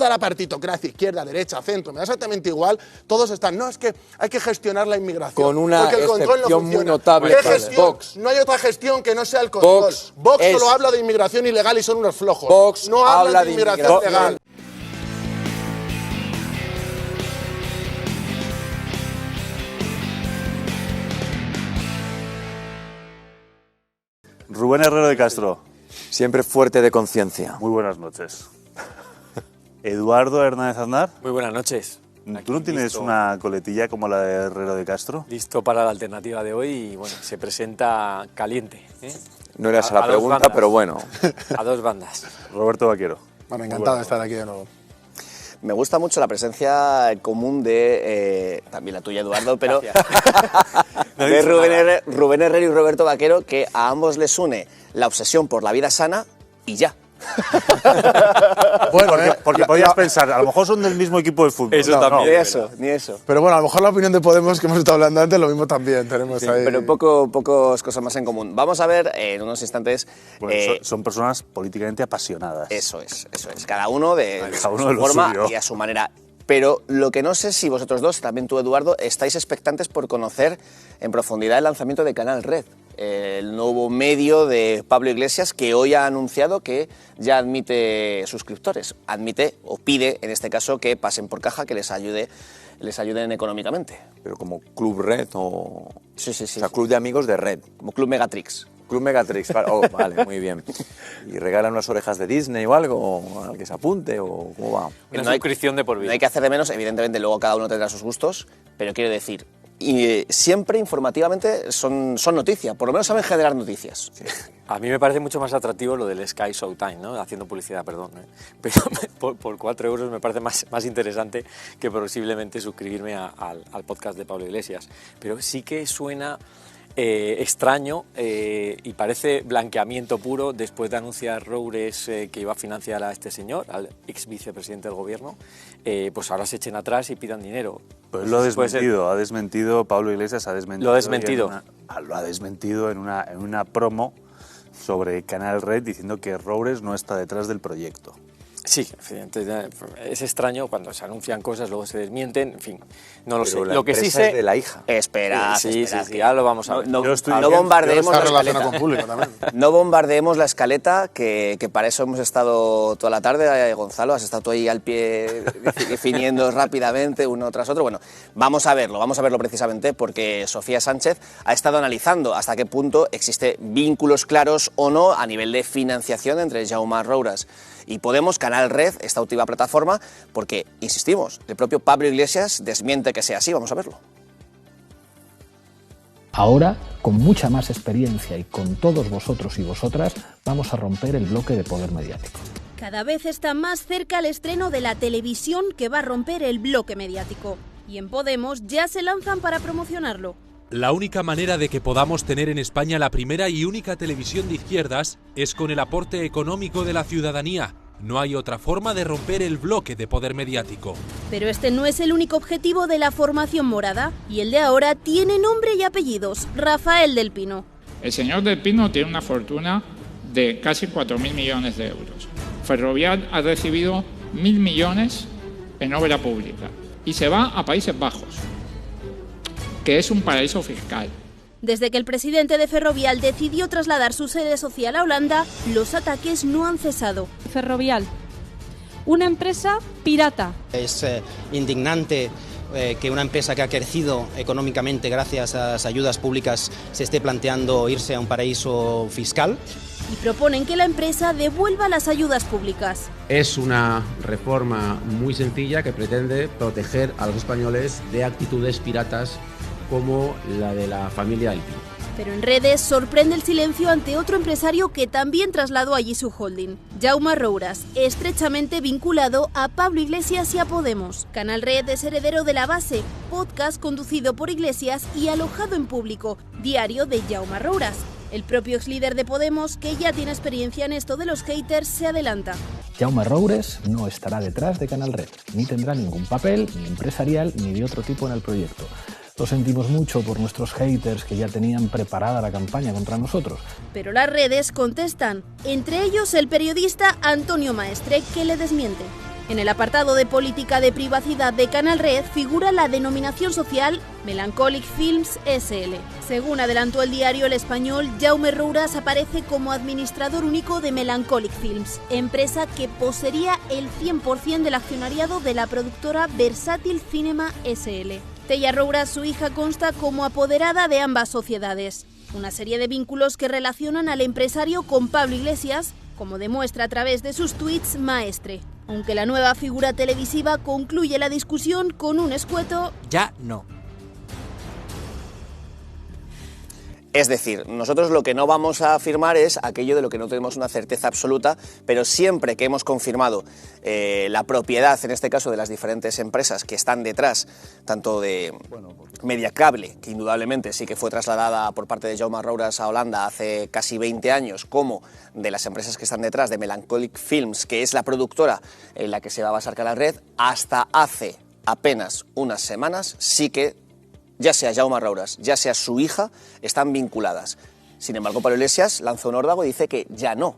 toda la partitocracia, izquierda, derecha, centro, me da exactamente igual, todos están, no, es que hay que gestionar la inmigración. Con una porque el control excepción no muy notable. ¿Qué gestión? Vox. No hay otra gestión que no sea el control. Vox solo habla de inmigración ilegal y son unos flojos. Vox no habla de inmigración legal. Rubén Herrero de Castro. Siempre fuerte de conciencia. Muy buenas noches. Eduardo Hernández Aznar. Muy buenas noches. ¿Tú no tienes una coletilla como la de Herrero de Castro? Listo para la alternativa de hoy y bueno, se presenta caliente. No era esa la pregunta, pero bueno. A dos bandas. Roberto Vaquero. Bueno, encantado de estar aquí de nuevo. Me gusta mucho la presencia común de, también la tuya, Eduardo, pero de Rubén Herrero y Roberto Vaquero, que a ambos les une la obsesión por la vida sana y ya. Bueno, porque podías pensar, a lo mejor son del mismo equipo de fútbol. Eso también. Ni eso. Pero bueno, a lo mejor la opinión de Podemos que hemos estado hablando antes, lo mismo también tenemos ahí. Pero pocas cosas más en común. Vamos a ver en unos instantes... Bueno, son personas políticamente apasionadas. Eso es. Cada uno de su lo forma suyo. y a su manera. Pero lo que no sé si vosotros dos, también tú, Eduardo, estáis expectantes por conocer en profundidad el lanzamiento de Canal Red, el nuevo medio de Pablo Iglesias, que hoy ha anunciado que ya admite suscriptores. Admite, o pide, en este caso, que pasen por caja, que les ayuden económicamente. Pero como Club Red o... Sí. O sea, Club de Amigos de Red. Como Club Megatrix. Club Megatrix, vale, muy bien. ¿Y regalan unas orejas de Disney o algo al que se apunte o cómo va? Una suscripción de por vida. No hay que hacer de menos, evidentemente luego cada uno tendrá sus gustos, pero quiero decir, y siempre informativamente son noticia, por lo menos saben generar noticias. Sí. A mí me parece mucho más atractivo lo del Sky Showtime, ¿no? Haciendo publicidad, perdón. Pero por 4 euros me parece más interesante que posiblemente suscribirme al podcast de Pablo Iglesias. Pero sí que suena... extraño y parece blanqueamiento puro después de anunciar Roures que iba a financiar a este señor, al ex vicepresidente del gobierno, pues ahora se echen atrás y pidan dinero. Pues lo ha desmentido, Pablo Iglesias ha desmentido. Lo ha desmentido. Lo ha desmentido en una promo sobre Canal Red diciendo que Roures no está detrás del proyecto. Sí, es extraño cuando se anuncian cosas, luego se desmienten, en fin, no lo sé. Pero lo que sí sé es de la hija. Espera, ya lo vamos a ver. No bombardeemos la escaleta. Con público también. No bombardeemos la escaleta, que para eso hemos estado toda la tarde. Gonzalo, has estado tú ahí al pie definiendo rápidamente uno tras otro. Bueno, vamos a verlo precisamente porque Sofía Sánchez ha estado analizando hasta qué punto existe vínculos claros o no a nivel de financiación entre Jaume Roures y Podemos, Canal Red, esta última plataforma, porque, insistimos, el propio Pablo Iglesias desmiente que sea así. Vamos a verlo. Ahora, con mucha más experiencia y con todos vosotros y vosotras, vamos a romper el bloque de poder mediático. Cada vez está más cerca el estreno de la televisión que va a romper el bloque mediático. Y en Podemos ya se lanzan para promocionarlo. La única manera de que podamos tener en España la primera y única televisión de izquierdas es con el aporte económico de la ciudadanía. No hay otra forma de romper el bloque de poder mediático. Pero este no es el único objetivo de la formación morada, y el de ahora tiene nombre y apellidos: Rafael del Pino. El señor del Pino tiene una fortuna de casi 4.000 millones de euros. Ferrovial ha recibido 1.000 millones en obra pública y se va a Países Bajos, que es un paraíso fiscal. Desde que el presidente de Ferrovial decidió trasladar su sede social a Holanda, los ataques no han cesado. Ferrovial, una empresa pirata. Es indignante que una empresa que ha crecido económicamente gracias a las ayudas públicas se esté planteando irse a un paraíso fiscal. Y proponen que la empresa devuelva las ayudas públicas. Es una reforma muy sencilla que pretende proteger a los españoles de actitudes piratas como la de la familia del Pino. Pero en redes sorprende el silencio ante otro empresario que también trasladó allí su holding, Jaume Roures, estrechamente vinculado a Pablo Iglesias y a Podemos. Canal Red es heredero de La Base, podcast conducido por Iglesias y alojado en Público, diario de Jaume Roures. El propio ex líder de Podemos, que ya tiene experiencia en esto de los haters, se adelanta. Jaume Roures no estará detrás de Canal Red, ni tendrá ningún papel, ni empresarial, ni de otro tipo en el proyecto. Lo sentimos mucho por nuestros haters que ya tenían preparada la campaña contra nosotros. Pero las redes contestan, entre ellos el periodista Antonio Maestre, que le desmiente. En el apartado de política de privacidad de Canal Red figura la denominación social Melancholic Films SL. Según adelantó el diario El Español, Jaume Roures aparece como administrador único de Melancholic Films, empresa que poseería el 100% del accionariado de la productora Versátil Cinema SL. Tella Roures, su hija, consta como apoderada de ambas sociedades. Una serie de vínculos que relacionan al empresario con Pablo Iglesias, como demuestra a través de sus tweets Maestre. Aunque la nueva figura televisiva concluye la discusión con un escueto ya no. Es decir, nosotros lo que no vamos a afirmar es aquello de lo que no tenemos una certeza absoluta, pero siempre que hemos confirmado la propiedad, en este caso de las diferentes empresas que están detrás, tanto de Mediacable, que indudablemente sí que fue trasladada por parte de Jaume Roures a Holanda hace casi 20 años, como de las empresas que están detrás de Melancholic Films, que es la productora en la que se va a basar Canal Red, hasta hace apenas unas semanas sí que ya sea Jaume Roures, ya sea su hija, están vinculadas. Sin embargo, Pablo Iglesias lanzó un órdago y dice que ya no.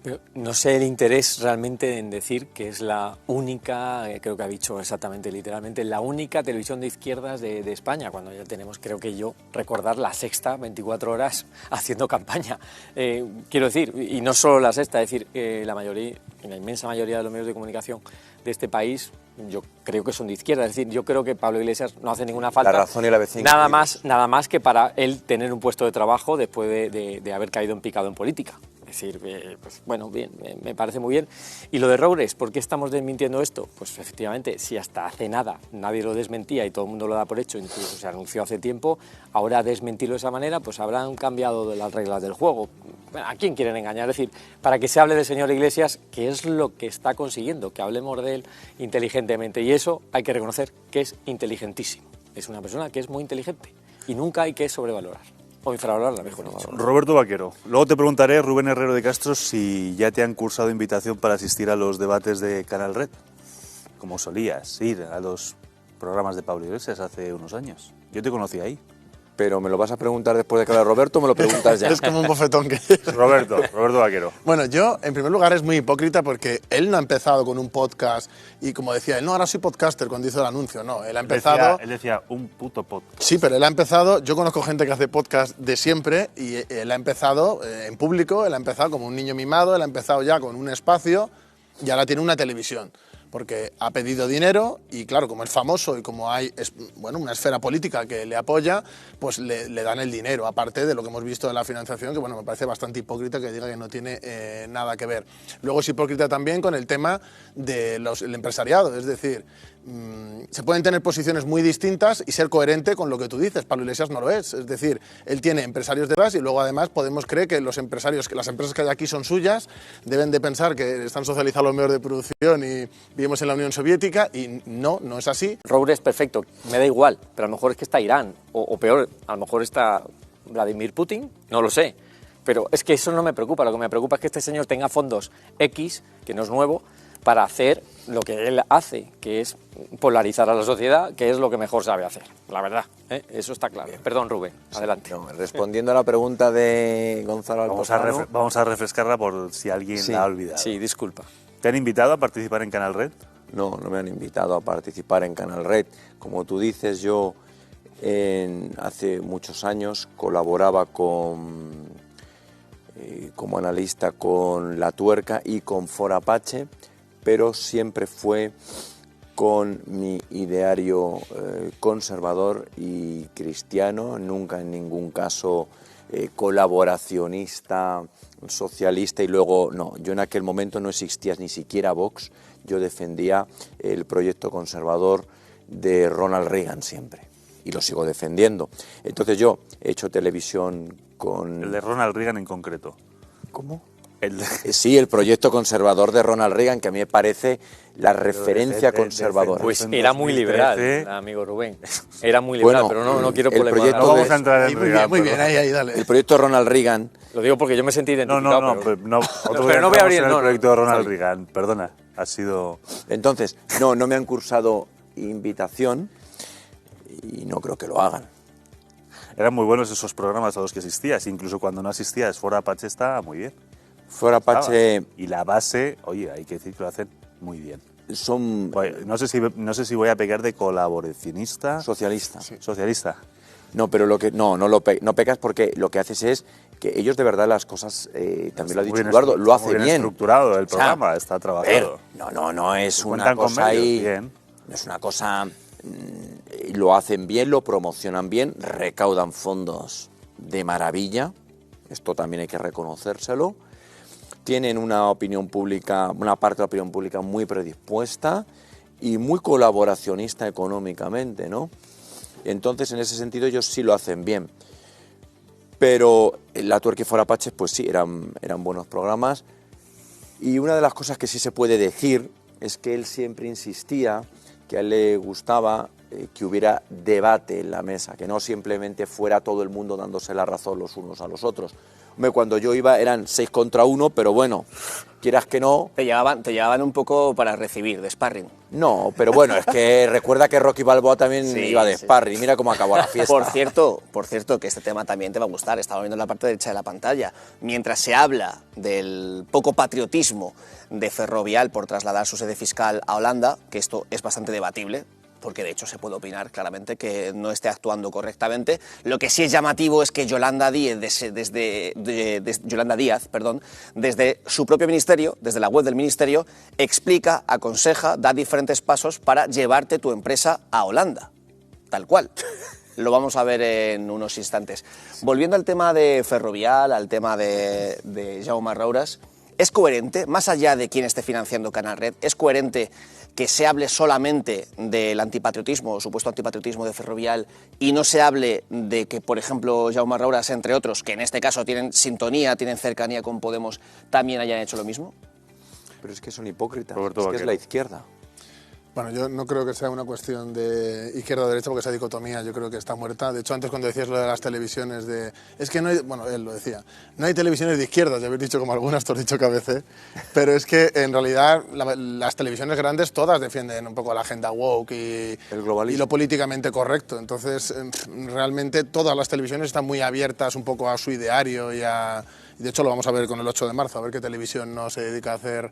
Pero no sé el interés realmente en decir que es la única, creo que ha dicho exactamente, literalmente, la única televisión de izquierdas de España, cuando ya tenemos, creo que yo, recordar la Sexta 24 horas haciendo campaña. Quiero decir, y no solo la Sexta, es decir, la inmensa mayoría de los medios de comunicación de este país, yo creo que son de izquierda, es decir, yo creo que Pablo Iglesias no hace ninguna falta. La Razón y la Vecina. Nada más que para él tener un puesto de trabajo después de haber caído en picado en política. Es decir, pues, bueno, bien, me parece muy bien. Y lo de Roures, ¿por qué estamos desmintiendo esto? Pues efectivamente, si hasta hace nada nadie lo desmentía y todo el mundo lo da por hecho, incluso se anunció hace tiempo, ahora desmentirlo de esa manera, pues habrán cambiado las reglas del juego. ¿A quién quieren engañar? Es decir, para que se hable del señor Iglesias, ¿qué es lo que está consiguiendo? Que hablemos de él inteligentemente. Y eso hay que reconocer que es inteligentísimo. Es una persona que es muy inteligente y nunca hay que sobrevalorar. O infravalorarla, mejor dicho. Roberto Vaquero. Luego te preguntaré, Rubén Herrero de Castro, si ya te han cursado invitación para asistir a los debates de Canal Red, como solías ir a los programas de Pablo Iglesias hace unos años. Yo te conocí ahí. Pero me lo vas a preguntar después de que hable Roberto, o me lo preguntas ya. Es como un bofetón que... Roberto Vaquero. Bueno, yo, en primer lugar, es muy hipócrita porque él no ha empezado con un podcast y, como decía él, no, ahora soy podcaster cuando hizo el anuncio. No, él ha empezado... Él decía un puto podcast. Sí, pero él ha empezado... Yo conozco gente que hace podcast de siempre y él ha empezado en público, él ha empezado como un niño mimado, él ha empezado ya con un espacio y ahora tiene una televisión. Porque ha pedido dinero y, claro, como es famoso y como hay una esfera política que le apoya, pues le dan el dinero, aparte de lo que hemos visto de la financiación, que, bueno, me parece bastante hipócrita que diga que no tiene nada que ver. Luego es hipócrita también con el tema del empresariado, es decir, se pueden tener posiciones muy distintas y ser coherente con lo que tú dices. Pablo Iglesias no lo es decir, él tiene empresarios detrás y luego además Podemos cree que los empresarios, que las empresas que hay aquí son suyas, deben de pensar que están socializados los medios de producción y vivimos en la Unión Soviética y no es así. Roures, perfecto, me da igual, pero a lo mejor es que está Irán, o peor, a lo mejor está Vladimir Putin, no lo sé. Pero es que eso no me preocupa, lo que me preocupa es que este señor tenga fondos X, que no es nuevo, para hacer lo que él hace, que es polarizar a la sociedad, que es lo que mejor sabe hacer, la verdad, ¿eh? Eso está claro. Bien. Perdón, Rubén, adelante. No, respondiendo a la pregunta de Gonzalo Alcozano... Vamos a refrescarla por si alguien la ha olvidado. Sí, disculpa. ¿Te han invitado a participar en Canal Red? No, no me han invitado a participar en Canal Red. Como tú dices, yo hace muchos años colaboraba como analista con La Tuerca y con Fora Apache, pero siempre fue con mi ideario conservador y cristiano, nunca en ningún caso colaboracionista, socialista, y luego no, yo en aquel momento no existía ni siquiera Vox, yo defendía el proyecto conservador de Ronald Reagan siempre, y lo sigo defendiendo. Entonces yo he hecho televisión con... El de Ronald Reagan en concreto. ¿Cómo? Sí, el proyecto conservador de Ronald Reagan, que a mí me parece la referencia conservadora. Pues era muy liberal, amigo Rubén. Era muy liberal, pero no quiero polemizar. No vamos a entrar en Reagan. Muy bien, ahí, dale. El proyecto de Ronald Reagan... Lo digo porque yo me sentí identificado. Pero no voy a abrir el proyecto de Ronald Reagan, perdona, ha sido... Entonces, no me han cursado invitación y no creo que lo hagan. Eran muy buenos esos programas a los que asistías, incluso cuando no asistías, Fora Apache está muy bien. Fora Apache... Y la base, oye, hay que decir que lo hacen Muy bien. Son... No sé si voy a pecar de colaboracionista. Socialista. Sí. Socialista. No, pero no pecas porque lo que haces es que ellos de verdad las cosas, también lo ha dicho Eduardo, lo hace bien. Estructurado el programa, está trabajado. No es una cosa ahí, no es una cosa, lo hacen bien, lo promocionan bien, recaudan fondos de maravilla, esto también hay que reconocérselo, tienen una opinión pública, una parte de la opinión pública muy predispuesta y muy colaboracionista económicamente, ¿no? Entonces, en ese sentido, ellos sí lo hacen bien. Pero La Tuerca y Forapaches, pues sí, eran buenos programas. Y una de las cosas que sí se puede decir es que él siempre insistía que a él le gustaba que hubiera debate en la mesa, que no simplemente fuera todo el mundo dándose la razón los unos a los otros. Hombre, cuando yo iba eran 6 contra 1, pero bueno, quieras que no... Te llevaban un poco para recibir, de sparring. No, pero bueno, es que recuerda que Rocky Balboa también iba de sparring, mira cómo acabó la fiesta. Por cierto, que este tema también te va a gustar, estaba viendo en la parte derecha de la pantalla. Mientras se habla del poco patriotismo de Ferrovial por trasladar su sede fiscal a Holanda, que esto es bastante debatible, porque de hecho se puede opinar claramente que no esté actuando correctamente. Lo que sí es llamativo es que Yolanda Díaz, desde su propio ministerio, desde la web del ministerio, explica, aconseja, da diferentes pasos para llevarte tu empresa a Holanda, tal cual. Lo vamos a ver en unos instantes. Volviendo al tema de Ferrovial, al tema de Jaume Roures, ¿es coherente, más allá de quién esté financiando Canal Red, es coherente que se hable solamente del antipatriotismo o supuesto antipatriotismo de Ferrovial y no se hable de que, por ejemplo, Jaume Roures, entre otros, que en este caso tienen sintonía, tienen cercanía con Podemos, también hayan hecho lo mismo? Pero es que son hipócritas, Roberto es que Vaquero. es la izquierda. Bueno, yo no creo que sea una cuestión de izquierda o derecha, porque esa dicotomía yo creo que está muerta. De hecho, antes cuando decías lo de las televisiones es que no hay, bueno, él lo decía, no hay televisiones de izquierdas, ya habéis dicho como algunas, tú has dicho KBC, pero es que en realidad las televisiones grandes todas defienden un poco la agenda woke y lo políticamente correcto. Entonces, realmente todas las televisiones están muy abiertas un poco a su ideario y de hecho lo vamos a ver con el 8 de marzo, a ver qué televisión no se dedica a hacer...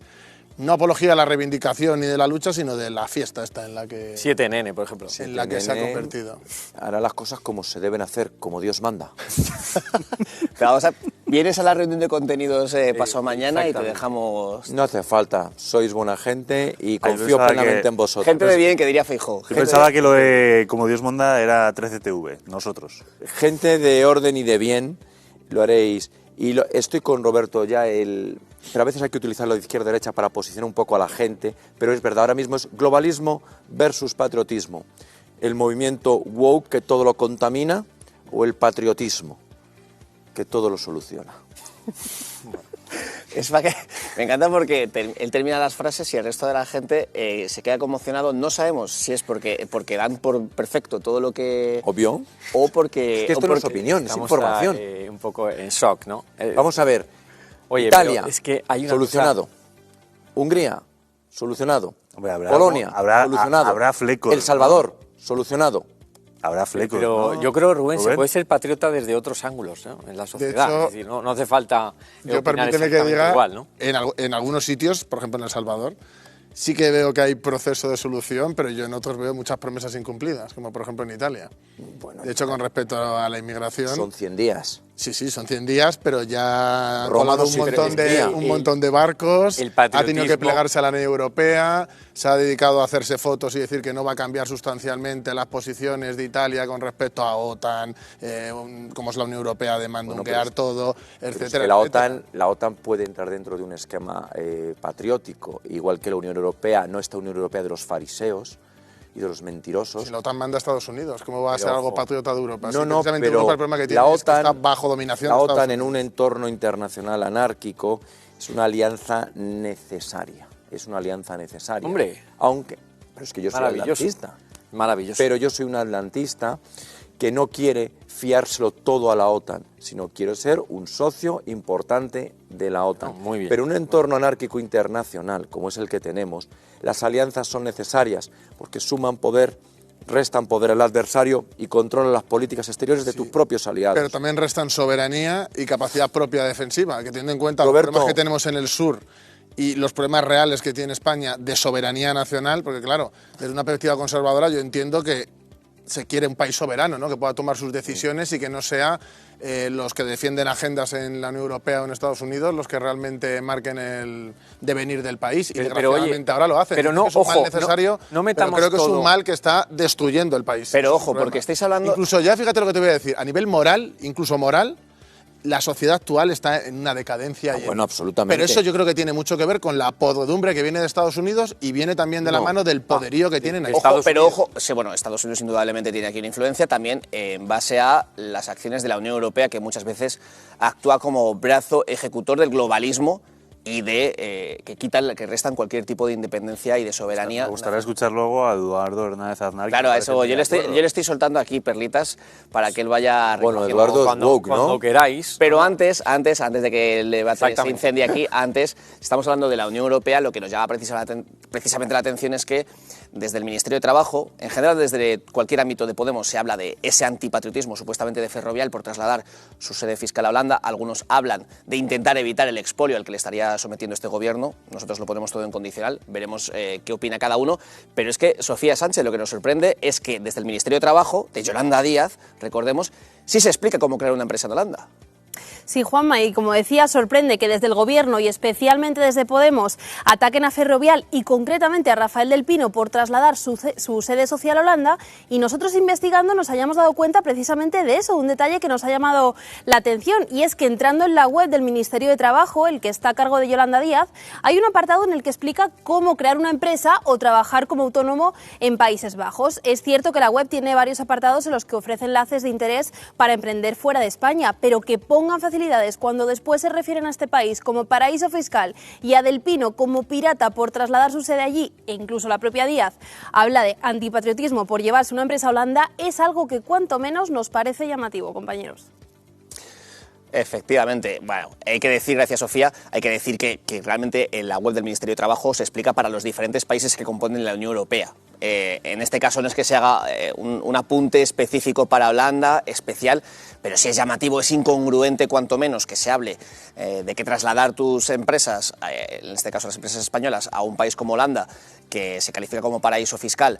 No apología a la reivindicación ni de la lucha, sino de la fiesta esta en la que... 7NN, por ejemplo. En la que se ha convertido. Hará las cosas como se deben hacer, como Dios manda. Vienes a la reunión de contenidos pasado mañana y te dejamos... No hace falta, sois buena gente y confío plenamente en vosotros. Gente de bien, que diría Feijóo. Yo pensaba que lo de como Dios manda era 13TV, nosotros. Gente de orden y de bien, lo haréis. Y estoy con Roberto ya, pero a veces hay que utilizarlo de izquierda-derecha para posicionar un poco a la gente, pero es verdad, ahora mismo es globalismo versus patriotismo. El movimiento woke que todo lo contamina o el patriotismo que todo lo soluciona. Me encanta porque él termina las frases y el resto de la gente se queda conmocionado. No sabemos si es porque dan por perfecto todo lo que... Obvio. O porque... Es que esto no es opinión, es información. Un poco en shock, ¿no? Vamos a ver. Oye, Italia, es que hay una solucionado. cosa... Hungría, solucionado. Hombre, Polonia, solucionado. Habrá flecos. El Salvador, solucionado. Habrá flecos. Pero ¿no? yo creo, Rubén, se puede ser patriota desde otros ángulos, ¿no? En la sociedad. hecho, es decir, no hace falta yo opinar permíteme que exactamente diga, igual, ¿no? en algunos sitios, por ejemplo en El Salvador, sí que veo que hay proceso de solución, pero yo en otros veo muchas promesas incumplidas, como por ejemplo en Italia. Bueno, de hecho, con respecto a la inmigración... Son 100 días. Sí, son 100 días, pero ya ha Roma colado no un montón de barcos, el ha tenido que patriotismo- plegarse a la Unión Europea, se ha dedicado a hacerse fotos y decir que no va a cambiar sustancialmente las posiciones de Italia con respecto a OTAN, como es la Unión Europea de mandunguear todo, etcétera. Es que la OTAN puede entrar dentro de un esquema patriótico, igual que la Unión Europea, no esta Unión Europea de los fariseos y de los mentirosos. Si la OTAN manda a Estados Unidos, ¿cómo va a ser Pero, algo ojo. patriota de Europa? No, Sí, no, precisamente pero Europa el problema que tiene la es que OTAN, está bajo dominación la de Estados OTAN en Unidos. un entorno internacional anárquico es una alianza necesaria. Es una alianza necesaria. Hombre. Pero es que yo soy Maravilloso. atlantista. Maravilloso. Pero yo soy un atlantista que no quiere fiárselo todo a la OTAN, sino quiero ser un socio importante de la OTAN. Muy bien. Pero en un entorno anárquico internacional, como es el que tenemos, las alianzas son necesarias porque suman poder, restan poder al adversario y controlan las políticas exteriores de tus propios aliados. Pero también restan soberanía y capacidad propia defensiva, que teniendo en cuenta Roberto, los problemas que tenemos en el sur y los problemas reales que tiene España de soberanía nacional, porque claro, desde una perspectiva conservadora yo entiendo que se quiere un país soberano, ¿no? Que pueda tomar sus decisiones y que no sea los que defienden agendas en la Unión Europea o en Estados Unidos los que realmente marquen el devenir del país. Y desgraciadamente ahora lo hacen. Pero no, es un mal ojo, necesario, no pero creo que es un mal que está destruyendo el país. Pero ojo, porque estáis hablando... Incluso ya fíjate lo que te voy a decir, a nivel moral, incluso moral, la sociedad actual está en una decadencia. Bueno, absolutamente. Pero eso yo creo que tiene mucho que ver con la podredumbre que viene de Estados Unidos y viene también de la mano del poderío que tienen Ojo, Estados pero Unidos. ojo, sí, bueno, Estados Unidos indudablemente tiene aquí una influencia también en base a las acciones de la Unión Europea, que muchas veces actúa como brazo ejecutor del globalismo y de que restan cualquier tipo de independencia y de soberanía. Me gustaría escuchar luego a Eduardo Hernández Aznar. Claro, a eso yo le estoy soltando aquí perlitas para que él vaya recogiendo. Bueno, Eduardo es woke, ¿no? Cuando queráis. Pero antes de que el debate se incendie aquí, antes estamos hablando de la Unión Europea, lo que nos llama precisamente la atención es que desde el Ministerio de Trabajo, en general desde cualquier ámbito de Podemos, se habla de ese antipatriotismo supuestamente de Ferrovial por trasladar su sede fiscal a Holanda. Algunos hablan de intentar evitar el expolio al que le estaría sometiendo este gobierno. Nosotros lo ponemos todo en condicional, veremos qué opina cada uno, pero es que Sofía Sánchez lo que nos sorprende es que desde el Ministerio de Trabajo, de Yolanda Díaz, recordemos, sí se explica cómo crear una empresa en Holanda. Sí, Juanma, y como decía, sorprende que desde el Gobierno y especialmente desde Podemos ataquen a Ferrovial y concretamente a Rafael del Pino por trasladar su sede social a Holanda, y nosotros investigando nos hayamos dado cuenta precisamente de eso, un detalle que nos ha llamado la atención, y es que entrando en la web del Ministerio de Trabajo, el que está a cargo de Yolanda Díaz, hay un apartado en el que explica cómo crear una empresa o trabajar como autónomo en Países Bajos. Es cierto que la web tiene varios apartados en los que ofrece enlaces de interés para emprender fuera de España, pero que pongan facilidades cuando después se refieren a este país como paraíso fiscal y a Del Pino como pirata por trasladar su sede allí, e incluso la propia Díaz habla de antipatriotismo por llevarse una empresa a Holanda, es algo que cuanto menos nos parece llamativo, compañeros. Efectivamente, bueno, hay que decir, gracias Sofía, hay que decir que realmente en la web del Ministerio de Trabajo se explica para los diferentes países que componen la Unión Europea. En este caso no es que se haga un apunte específico para Holanda, especial, pero sí es llamativo, es incongruente cuanto menos que se hable de que trasladar tus empresas, en este caso las empresas españolas, a un país como Holanda, que se califica como paraíso fiscal,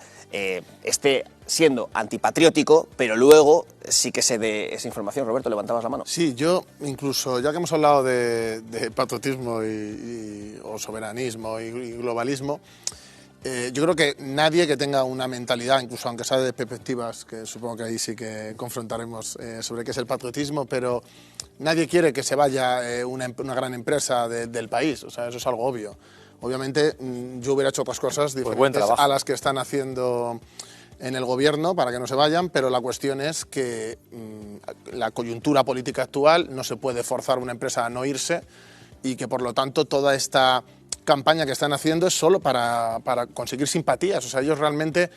esté siendo antipatriótico, pero luego sí que se dé esa información. Roberto, levantabas la mano. Sí, yo incluso, ya que hemos hablado de patriotismo o soberanismo y globalismo, yo creo que nadie que tenga una mentalidad, incluso aunque sea de perspectivas, que supongo que ahí sí que confrontaremos sobre qué es el patriotismo, pero nadie quiere que se vaya una gran empresa del país, o sea, eso es algo obvio. Obviamente yo hubiera hecho otras cosas diferentes a las que están haciendo en el gobierno para que no se vayan, pero la cuestión es que la coyuntura política actual no se puede forzar a una empresa a no irse y que por lo tanto toda esta campaña que están haciendo es solo para conseguir simpatías. O sea, ellos realmente,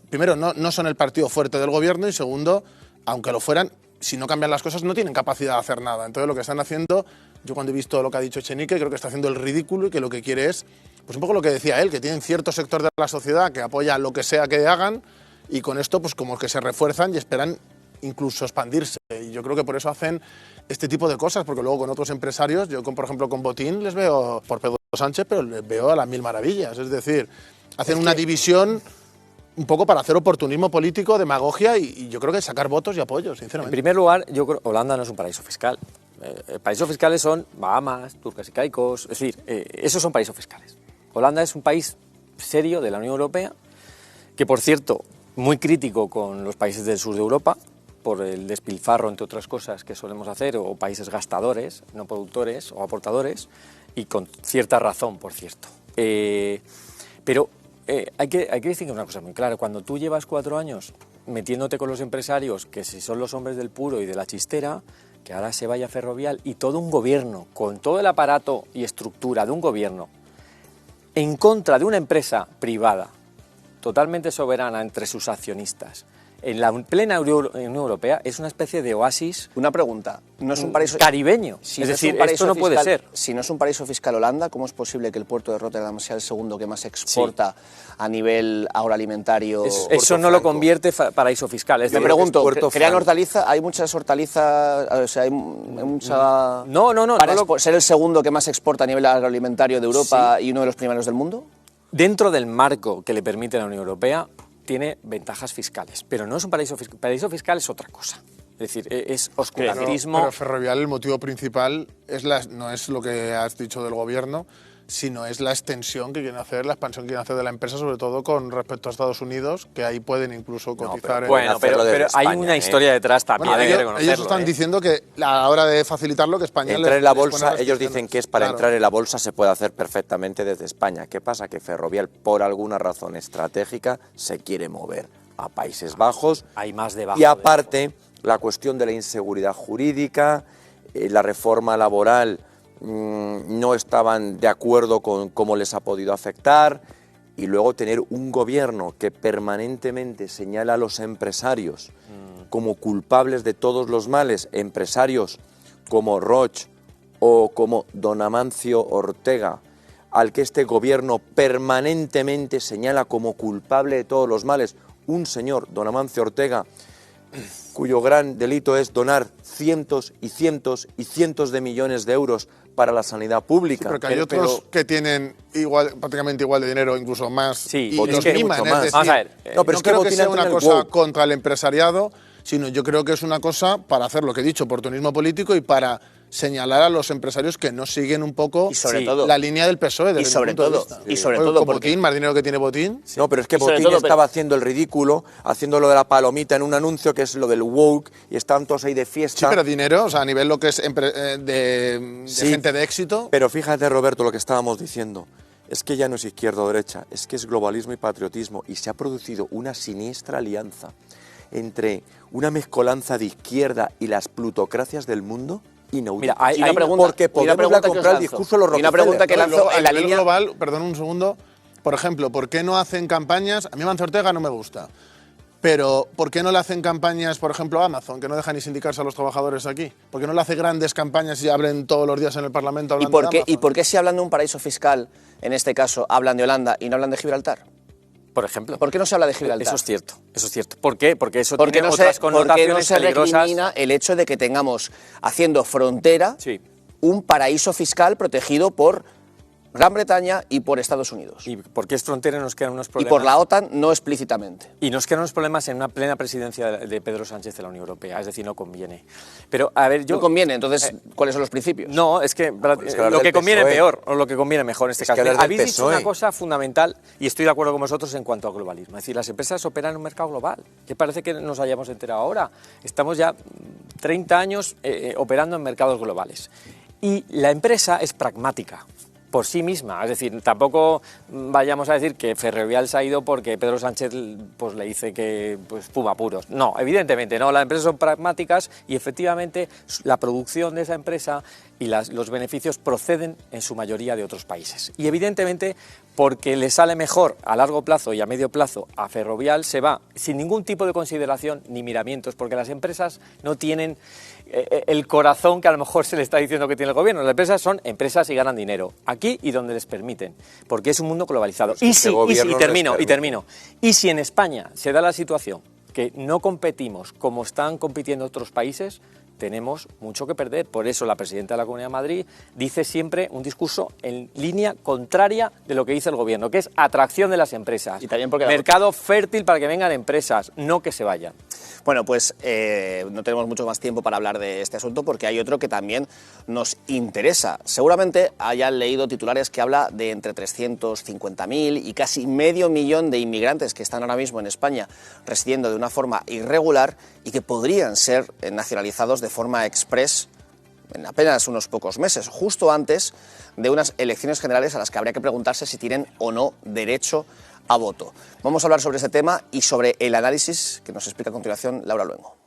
primero, no son el partido fuerte del gobierno y segundo, aunque lo fueran, si no cambian las cosas no tienen capacidad de hacer nada. Entonces lo que están haciendo, yo cuando he visto lo que ha dicho Echenique, creo que está haciendo el ridículo y que lo que quiere es, pues un poco lo que decía él, que tienen cierto sector de la sociedad que apoya lo que sea que hagan y con esto pues como que se refuerzan y esperan incluso expandirse. Y yo creo que por eso hacen este tipo de cosas, porque luego con otros empresarios, yo por ejemplo con Botín les veo, por Pedro Sánchez, pero les veo a las mil maravillas. Es decir, hacen una división un poco para hacer oportunismo político, demagogia y yo creo que sacar votos y apoyos, sinceramente. En primer lugar, yo creo que Holanda no es un paraíso fiscal. Paraísos fiscales son Bahamas, Turcas y Caicos, es decir, esos son paraísos fiscales. Holanda es un país serio de la Unión Europea, que por cierto, muy crítico con los países del sur de Europa, por el despilfarro, entre otras cosas, que solemos hacer, o países gastadores, no productores o aportadores, y con cierta razón, por cierto. Pero hay que decir una cosa muy clara, cuando tú llevas 4 años metiéndote con los empresarios, que si son los hombres del puro y de la chistera, que ahora se vaya Ferrovial y todo un gobierno, con todo el aparato y estructura de un gobierno, en contra de una empresa privada, totalmente soberana entre sus accionistas, en la plena Unión Europea es una especie de oasis. Una pregunta, ¿no es un paraíso caribeño? Si es no decir, un paraíso esto no puede fiscal, ser. Si no es un paraíso fiscal Holanda, ¿cómo es posible que el puerto de Rotterdam sea el segundo que más exporta a nivel agroalimentario? Eso no lo convierte paraíso fiscal. Me pregunto, ¿crean hortalizas? ¿Hay muchas hortalizas? O sea, hay mucha... No. ¿Para ser el segundo que más exporta a nivel agroalimentario de Europa y uno de los primeros del mundo? Dentro del marco que le permite la Unión Europea, tiene ventajas fiscales, pero no es un paraíso fiscal. Paraíso fiscal es otra cosa. Es decir, es oscurantismo. Pero Ferrovial, el motivo principal no es lo que has dicho del gobierno, sino es la extensión que quieren hacer, la expansión que quieren hacer de la empresa, sobre todo con respecto a Estados Unidos, que ahí pueden incluso cotizar. Pero hay una historia detrás también, hay que reconocerlo. Ellos están diciendo que a la hora de facilitarlo, que España... Entrar en la bolsa, ellos dicen que es para entrar en la bolsa, se puede hacer perfectamente desde España. ¿Qué pasa? Que Ferrovial, por alguna razón estratégica, se quiere mover a Países Bajos. Hay más debajo. Y aparte, la cuestión de la inseguridad jurídica, la reforma laboral, no estaban de acuerdo con cómo les ha podido afectar, y luego tener un gobierno que permanentemente señala a los empresarios como culpables de todos los males, empresarios como Roig o como don Amancio Ortega, al que este gobierno permanentemente señala como culpable de todos los males, un señor, don Amancio Ortega, cuyo gran delito es donar cientos y cientos y cientos de millones de euros para la sanidad pública. Sí, porque hay otros que tienen prácticamente igual de dinero, incluso más, y Botín los miman. mucho más. Decir, Vamos a ver, no pero es creo que Botín sea una entra en el cosa woke. contra el empresariado, sino yo creo que es una cosa para hacer lo que he dicho, oportunismo político, y para señalar a los empresarios que no siguen un poco la línea del PSOE. Y sobre todo, con Botín, más dinero que tiene Botín. No, pero es que Botín estaba haciendo el ridículo, haciendo lo de la palomita en un anuncio que es lo del woke, y están todos ahí de fiesta. Sí, pero dinero, o sea, a nivel lo que es de gente de éxito. Pero fíjate, Roberto, lo que estábamos diciendo. Es que ya no es izquierda o derecha, es que es globalismo y patriotismo, y se ha producido una siniestra alianza entre una mezcolanza de izquierda y las plutocracias del mundo. Mira, hay una pregunta, porque podemos comprar el discurso de los Rockefeller. Una pregunta que lanzó en la línea global, perdón un segundo, por ejemplo, ¿por qué no hacen campañas? A mí Amancio Ortega no me gusta, pero ¿por qué no le hacen campañas, por ejemplo, a Amazon, que no deja ni sindicarse a los trabajadores aquí? ¿Por qué no le hace grandes campañas y hablen todos los días en el Parlamento hablando de Amazon? ¿Y por qué si hablan de un paraíso fiscal, en este caso, hablan de Holanda y no hablan de Gibraltar? Por ejemplo. ¿Por qué no se habla de Gibraltar? Eso es cierto. ¿Por qué? Porque eso tiene otras connotaciones peligrosas. Porque no se recrimina el hecho de que tengamos, haciendo frontera, un paraíso fiscal protegido por Gran Bretaña y por Estados Unidos. Y porque es frontera nos quedan unos problemas. Y por la OTAN no explícitamente. Y nos quedan unos problemas en una plena presidencia de Pedro Sánchez de la Unión Europea, es decir, no conviene. Pero, a ver, no conviene, entonces, ¿cuáles son los principios? No, es que lo que conviene peor, o lo que conviene mejor en este caso. Habéis dicho una cosa fundamental, y estoy de acuerdo con vosotros en cuanto al globalismo. Es decir, las empresas operan en un mercado global, que parece que nos hayamos enterado ahora. Estamos ya 30 años operando en mercados globales. Y la empresa es pragmática por sí misma, es decir, tampoco vayamos a decir que Ferrovial se ha ido porque Pedro Sánchez pues, le dice que fuma puros. No, evidentemente no, las empresas son pragmáticas y efectivamente la producción de esa empresa y los beneficios proceden en su mayoría de otros países. Y evidentemente porque le sale mejor a largo plazo y a medio plazo a Ferrovial se va sin ningún tipo de consideración ni miramientos, porque las empresas no tienen el corazón que a lo mejor se le está diciendo que tiene el gobierno. Las empresas son empresas y ganan dinero, aquí y donde les permiten, porque es un mundo globalizado. Y termino. Y si en España se da la situación que no competimos como están compitiendo otros países, tenemos mucho que perder. Por eso la presidenta de la Comunidad de Madrid dice siempre un discurso en línea contraria de lo que dice el gobierno, que es atracción de las empresas. Y también porque mercado fértil para que vengan empresas, no que se vayan. Bueno, pues no tenemos mucho más tiempo para hablar de este asunto porque hay otro que también nos interesa. Seguramente hayan leído titulares que habla de entre 350.000 y casi medio millón de inmigrantes que están ahora mismo en España residiendo de una forma irregular y que podrían ser nacionalizados de forma express en apenas unos pocos meses, justo antes de unas elecciones generales a las que habría que preguntarse si tienen o no derecho a voto. Vamos a hablar sobre ese tema y sobre el análisis que nos explica a continuación Laura Luengo.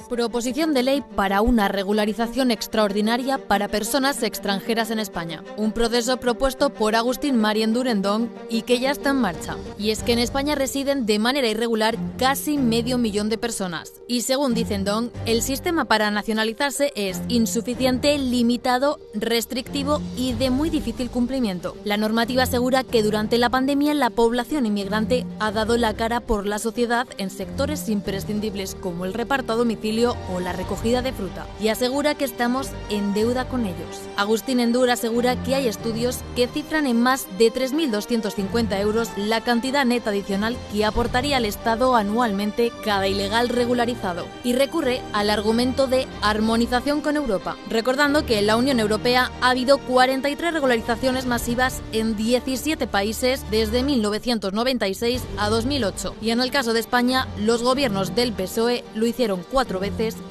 Proposición de ley para una regularización extraordinaria para personas extranjeras en España. Un proceso propuesto por Agustín Marien Durendón y que ya está en marcha. Y es que en España residen de manera irregular casi 500.000 de personas. Y según dice Ndong, el sistema para nacionalizarse es insuficiente, limitado, restrictivo y de muy difícil cumplimiento. La normativa asegura que durante la pandemia la población inmigrante ha dado la cara por la sociedad en sectores imprescindibles como el reparto a domicilio o la recogida de fruta, y asegura que estamos en deuda con ellos. Agustín Endur asegura que hay estudios que cifran en más de 3.250 euros la cantidad neta adicional que aportaría al Estado anualmente cada ilegal regularizado, y recurre al argumento de armonización con Europa, recordando que en la Unión Europea ha habido 43 regularizaciones masivas en 17 países desde 1996 a 2008, y en el caso de España los gobiernos del PSOE lo hicieron 4 veces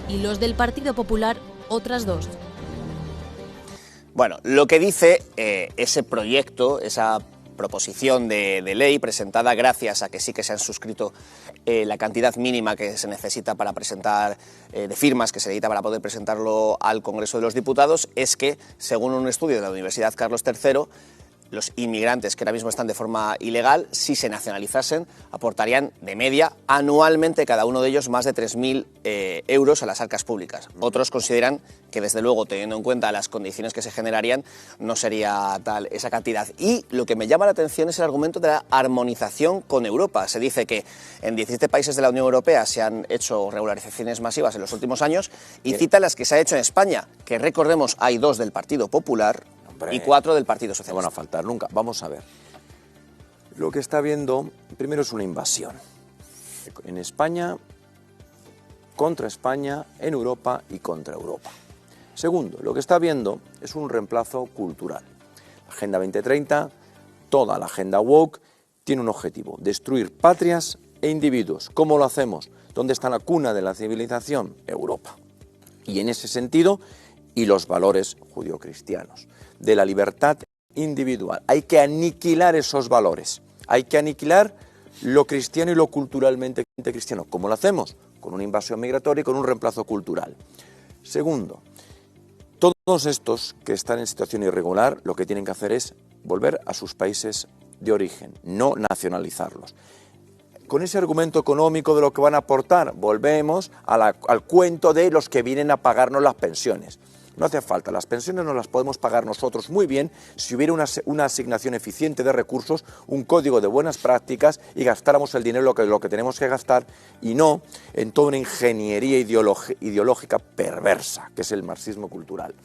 y los del Partido Popular otras 2. Bueno, lo que dice ese proyecto, esa proposición de ley presentada gracias a que sí que se han suscrito la cantidad mínima que se necesita para presentar, de firmas que se necesita para poder presentarlo al Congreso de los Diputados, es que, según un estudio de la Universidad Carlos III, los inmigrantes que ahora mismo están de forma ilegal, si se nacionalizasen, aportarían de media anualmente cada uno de ellos más de 3.000 euros a las arcas públicas. Otros consideran que, desde luego, teniendo en cuenta las condiciones que se generarían, no sería tal esa cantidad. Y lo que me llama la atención es el argumento de la armonización con Europa. Se dice que en 17 países de la Unión Europea se han hecho regularizaciones masivas en los últimos años y cita las que se ha hecho en España, que recordemos hay 2 del Partido Popular y 4 del Partido Socialista. No van a faltar nunca. Vamos a ver. Lo que está habiendo, primero, es una invasión. En España, contra España, en Europa y contra Europa. Segundo, lo que está habiendo es un reemplazo cultural. La Agenda 2030, toda la agenda woke, tiene un objetivo: destruir patrias e individuos. ¿Cómo lo hacemos? ¿Dónde está la cuna de la civilización? Europa. Y en ese sentido, y los valores judio-cristianos, de la libertad individual. Hay que aniquilar esos valores, hay que aniquilar lo cristiano y lo culturalmente cristiano. ¿Cómo lo hacemos? Con una invasión migratoria y con un reemplazo cultural. Segundo, todos estos que están en situación irregular lo que tienen que hacer es volver a sus países de origen, no nacionalizarlos. Con ese argumento económico de lo que van a aportar, volvemos al cuento de los que vienen a pagarnos las pensiones. No hace falta, las pensiones nos las podemos pagar nosotros muy bien si hubiera una asignación eficiente de recursos, un código de buenas prácticas y gastáramos el dinero lo que tenemos que gastar y no en toda una ingeniería ideológica perversa, que es el marxismo cultural.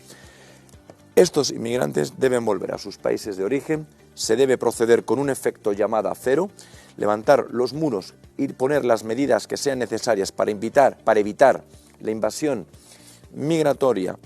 Estos inmigrantes deben volver a sus países de origen, se debe proceder con un efecto llamada cero, levantar los muros y poner las medidas que sean necesarias para evitar la invasión migratoria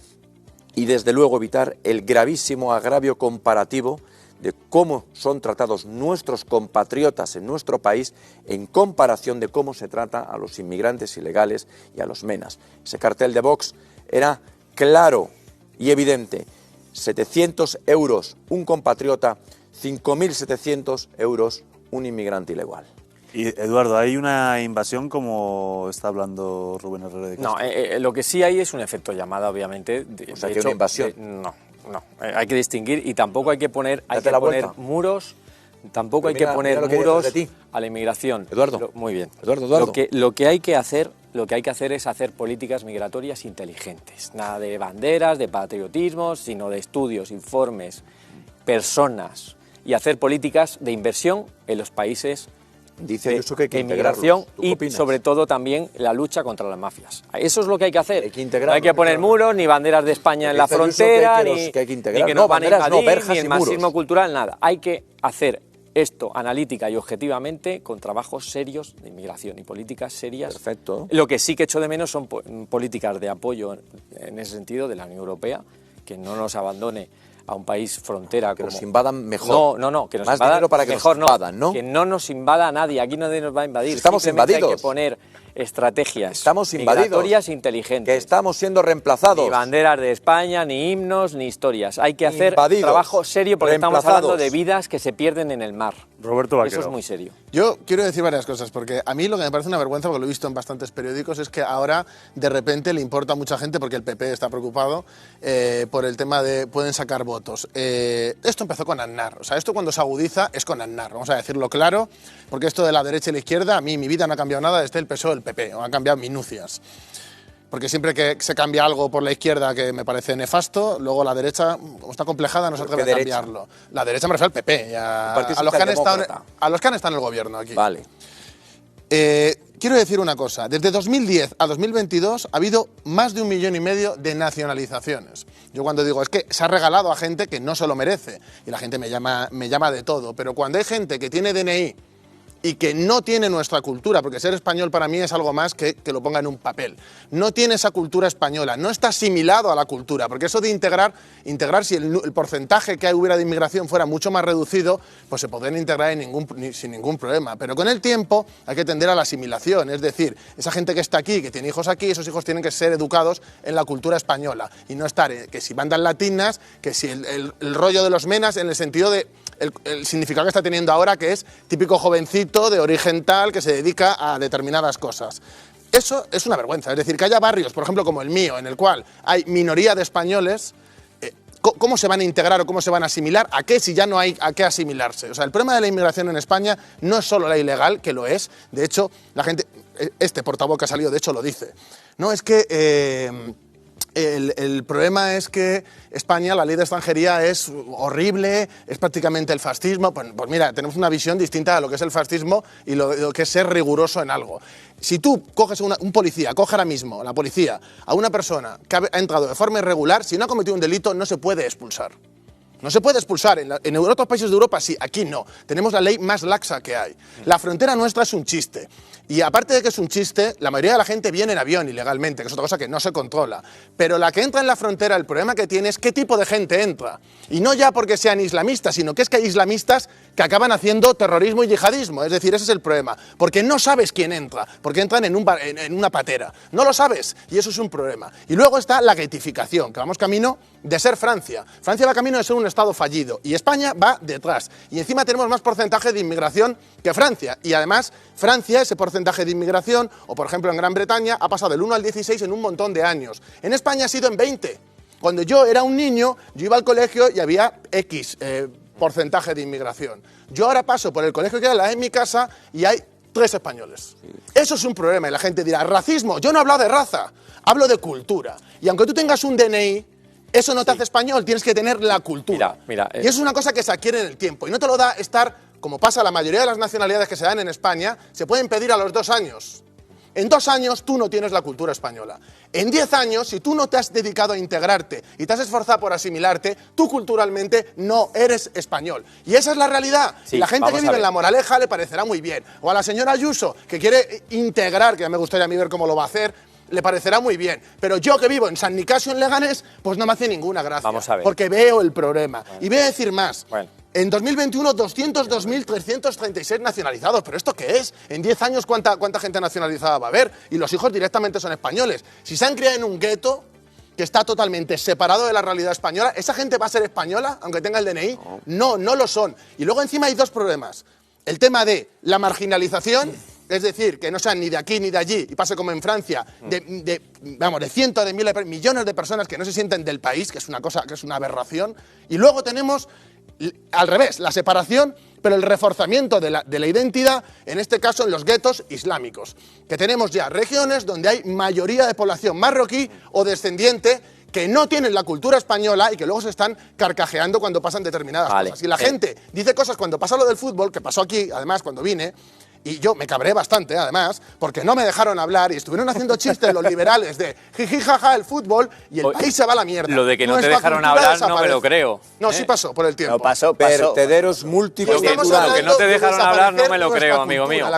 y desde luego evitar el gravísimo agravio comparativo de cómo son tratados nuestros compatriotas en nuestro país en comparación de cómo se trata a los inmigrantes ilegales y a los menas. Ese cartel de Vox era claro y evidente: 700 euros un compatriota, 5.700 euros un inmigrante ilegal. Y Eduardo, ¿hay una invasión como está hablando Rubén Herrero de Castro? No, lo que sí hay es un efecto llamada, obviamente. O sea, que hay una invasión. No, hay que distinguir y tampoco hay que poner, muros, tampoco hay que poner muros a la inmigración. Eduardo. Muy bien. Eduardo. Lo que hay que hacer es hacer políticas migratorias inteligentes. Nada de banderas, de patriotismo, sino de estudios, informes, personas, y hacer políticas de inversión en los países Dice eso que hay que inmigración y sobre todo también la lucha contra las mafias. Eso es lo que hay que hacer. No hay que poner muros, ni banderas de España en la frontera, ni que nos van a invadir, ni el marxismo cultural, nada. Hay que hacer esto analítica y objetivamente con trabajos serios de inmigración y políticas serias. Perfecto. Lo que sí que echo de menos son políticas de apoyo en ese sentido de la Unión Europea, que no nos abandone a un país frontera. Que nos invadan mejor. No, que nos más invadan dinero para que mejor, nos invadan, ¿no? Que no nos invada nadie, aquí nadie nos va a invadir. Si estamos invadidos. Hay que poner estrategias estamos invadidos, migratorias inteligentes. Que estamos siendo reemplazados. Ni banderas de España, ni himnos, ni historias. Hay que hacer trabajo serio porque estamos hablando de vidas que se pierden en el mar. Roberto Vaquero. Eso es muy serio. Yo quiero decir varias cosas, porque a mí lo que me parece una vergüenza, porque lo he visto en bastantes periódicos, es que ahora de repente le importa a mucha gente, porque el PP está preocupado por el tema de pueden sacar votos. Esto empezó con Aznar, o sea, esto cuando se agudiza es con Aznar, vamos a decirlo claro, porque esto de la derecha y la izquierda, a mí mi vida no ha cambiado nada desde el PSOE o el PP, o han cambiado minucias. Porque siempre que se cambia algo por la izquierda que me parece nefasto, luego la derecha, como está complejada, no se atreve a cambiarlo. La derecha me refiero al PP, a los que han estado en el gobierno aquí. Vale. Quiero decir una cosa, desde 2010 a 2022 ha habido más de 1,5 millones de nacionalizaciones. Yo cuando digo, es que se ha regalado a gente que no se lo merece, y la gente me llama de todo, pero cuando hay gente que tiene DNI y que no tiene nuestra cultura, porque ser español para mí es algo más que lo ponga en un papel. No tiene esa cultura española, no está asimilado a la cultura, porque eso de integrar si el porcentaje que hubiera de inmigración fuera mucho más reducido, pues se podrían integrar sin ningún problema. Pero con el tiempo hay que tender a la asimilación, es decir, esa gente que está aquí, que tiene hijos aquí, esos hijos tienen que ser educados en la cultura española y no estar que si bandas latinas, que si el rollo de los menas en el sentido de el significado que está teniendo ahora, que es típico jovencito de origen tal que se dedica a determinadas cosas. Eso es una vergüenza, es decir, que haya barrios, por ejemplo, como el mío, en el cual hay minoría de españoles, ¿cómo se van a integrar o cómo se van a asimilar? ¿A qué si ya no hay a qué asimilarse? O sea, el problema de la inmigración en España no es solo la ilegal, que lo es, de hecho, la gente, este portavoz que ha salido, de hecho, lo dice. No, es que el problema es que España, la ley de extranjería es horrible, es prácticamente el fascismo. Pues mira, tenemos una visión distinta de lo que es el fascismo y lo que es ser riguroso en algo. Si tú coges un policía, coge ahora mismo la policía a una persona que ha entrado de forma irregular, si no ha cometido un delito, no se puede expulsar. No se puede expulsar. En otros países de Europa sí, aquí no. Tenemos la ley más laxa que hay. La frontera nuestra es un chiste. Y aparte de que es un chiste, la mayoría de la gente viene en avión ilegalmente, que es otra cosa que no se controla. Pero la que entra en la frontera, el problema que tiene es qué tipo de gente entra. Y no ya porque sean islamistas, sino que es que hay islamistas que acaban haciendo terrorismo y yihadismo. Es decir, ese es el problema. Porque no sabes quién entra, porque entran en una patera. No lo sabes, y eso es un problema. Y luego está la guetificación, que vamos camino de ser Francia. Francia va camino de ser un Estado fallido, y España va detrás. Y encima tenemos más porcentaje de inmigración que Francia. Y además, Francia, ese porcentaje de inmigración, o por ejemplo en Gran Bretaña, ha pasado del 1 al 16 en un montón de años. En España ha sido en 20. Cuando yo era un niño, yo iba al colegio y había X porcentaje de inmigración. Yo ahora paso por el colegio que era en mi casa y hay 3 españoles. Eso es un problema y la gente dirá, racismo. Yo no hablo de raza, hablo de cultura. Y aunque tú tengas un DNI, eso no te hace español, tienes que tener la cultura. Mira, y eso es una cosa que se adquiere en el tiempo. Y no te lo da estar, como pasa la mayoría de las nacionalidades que se dan en España, se pueden pedir a los 2 años. En 2 años tú no tienes la cultura española. En 10 años, si tú no te has dedicado a integrarte y te has esforzado por asimilarte, tú culturalmente no eres español. Y esa es la realidad. Sí, y la gente que vive en La Moraleja le parecerá muy bien. O a la señora Ayuso, que quiere integrar, que ya me gustaría a mí ver cómo lo va a hacer, le parecerá muy bien. Pero yo que vivo en San Nicasio, en Leganés, pues no me hace ninguna gracia. Vamos a ver. Porque veo el problema. Bueno. Y voy a decir más. Bueno. En 2021, 202.336 nacionalizados. ¿Pero esto qué es? En 10 años, ¿cuánta gente nacionalizada va a haber? Y los hijos directamente son españoles. Si se han criado en un gueto que está totalmente separado de la realidad española, ¿esa gente va a ser española, aunque tenga el DNI? No, no lo son. Y luego encima hay 2 problemas. El tema de la marginalización, es decir, que no sean ni de aquí ni de allí, y pase como en Francia, de cientos de miles, millones de personas que no se sienten del país, que es una cosa, que es una aberración. Y luego tenemos, al revés, la separación, pero el reforzamiento de la identidad, en este caso en los guetos islámicos, que tenemos ya regiones donde hay mayoría de población marroquí o descendiente que no tienen la cultura española y que luego se están carcajeando cuando pasan determinadas cosas. Y la gente dice cosas cuando pasa lo del fútbol, que pasó aquí, además, cuando vine, y yo me cabré bastante, además, porque no me dejaron hablar y estuvieron haciendo chistes los liberales de jiji, jaja, el fútbol, y el país se va a la mierda. Lo de que no te dejaron hablar no me lo creo. No, sí pasó por el tiempo. No, pasó. Vertederos multiculturales. Lo que no te dejaron hablar no me lo creo, amigo mío.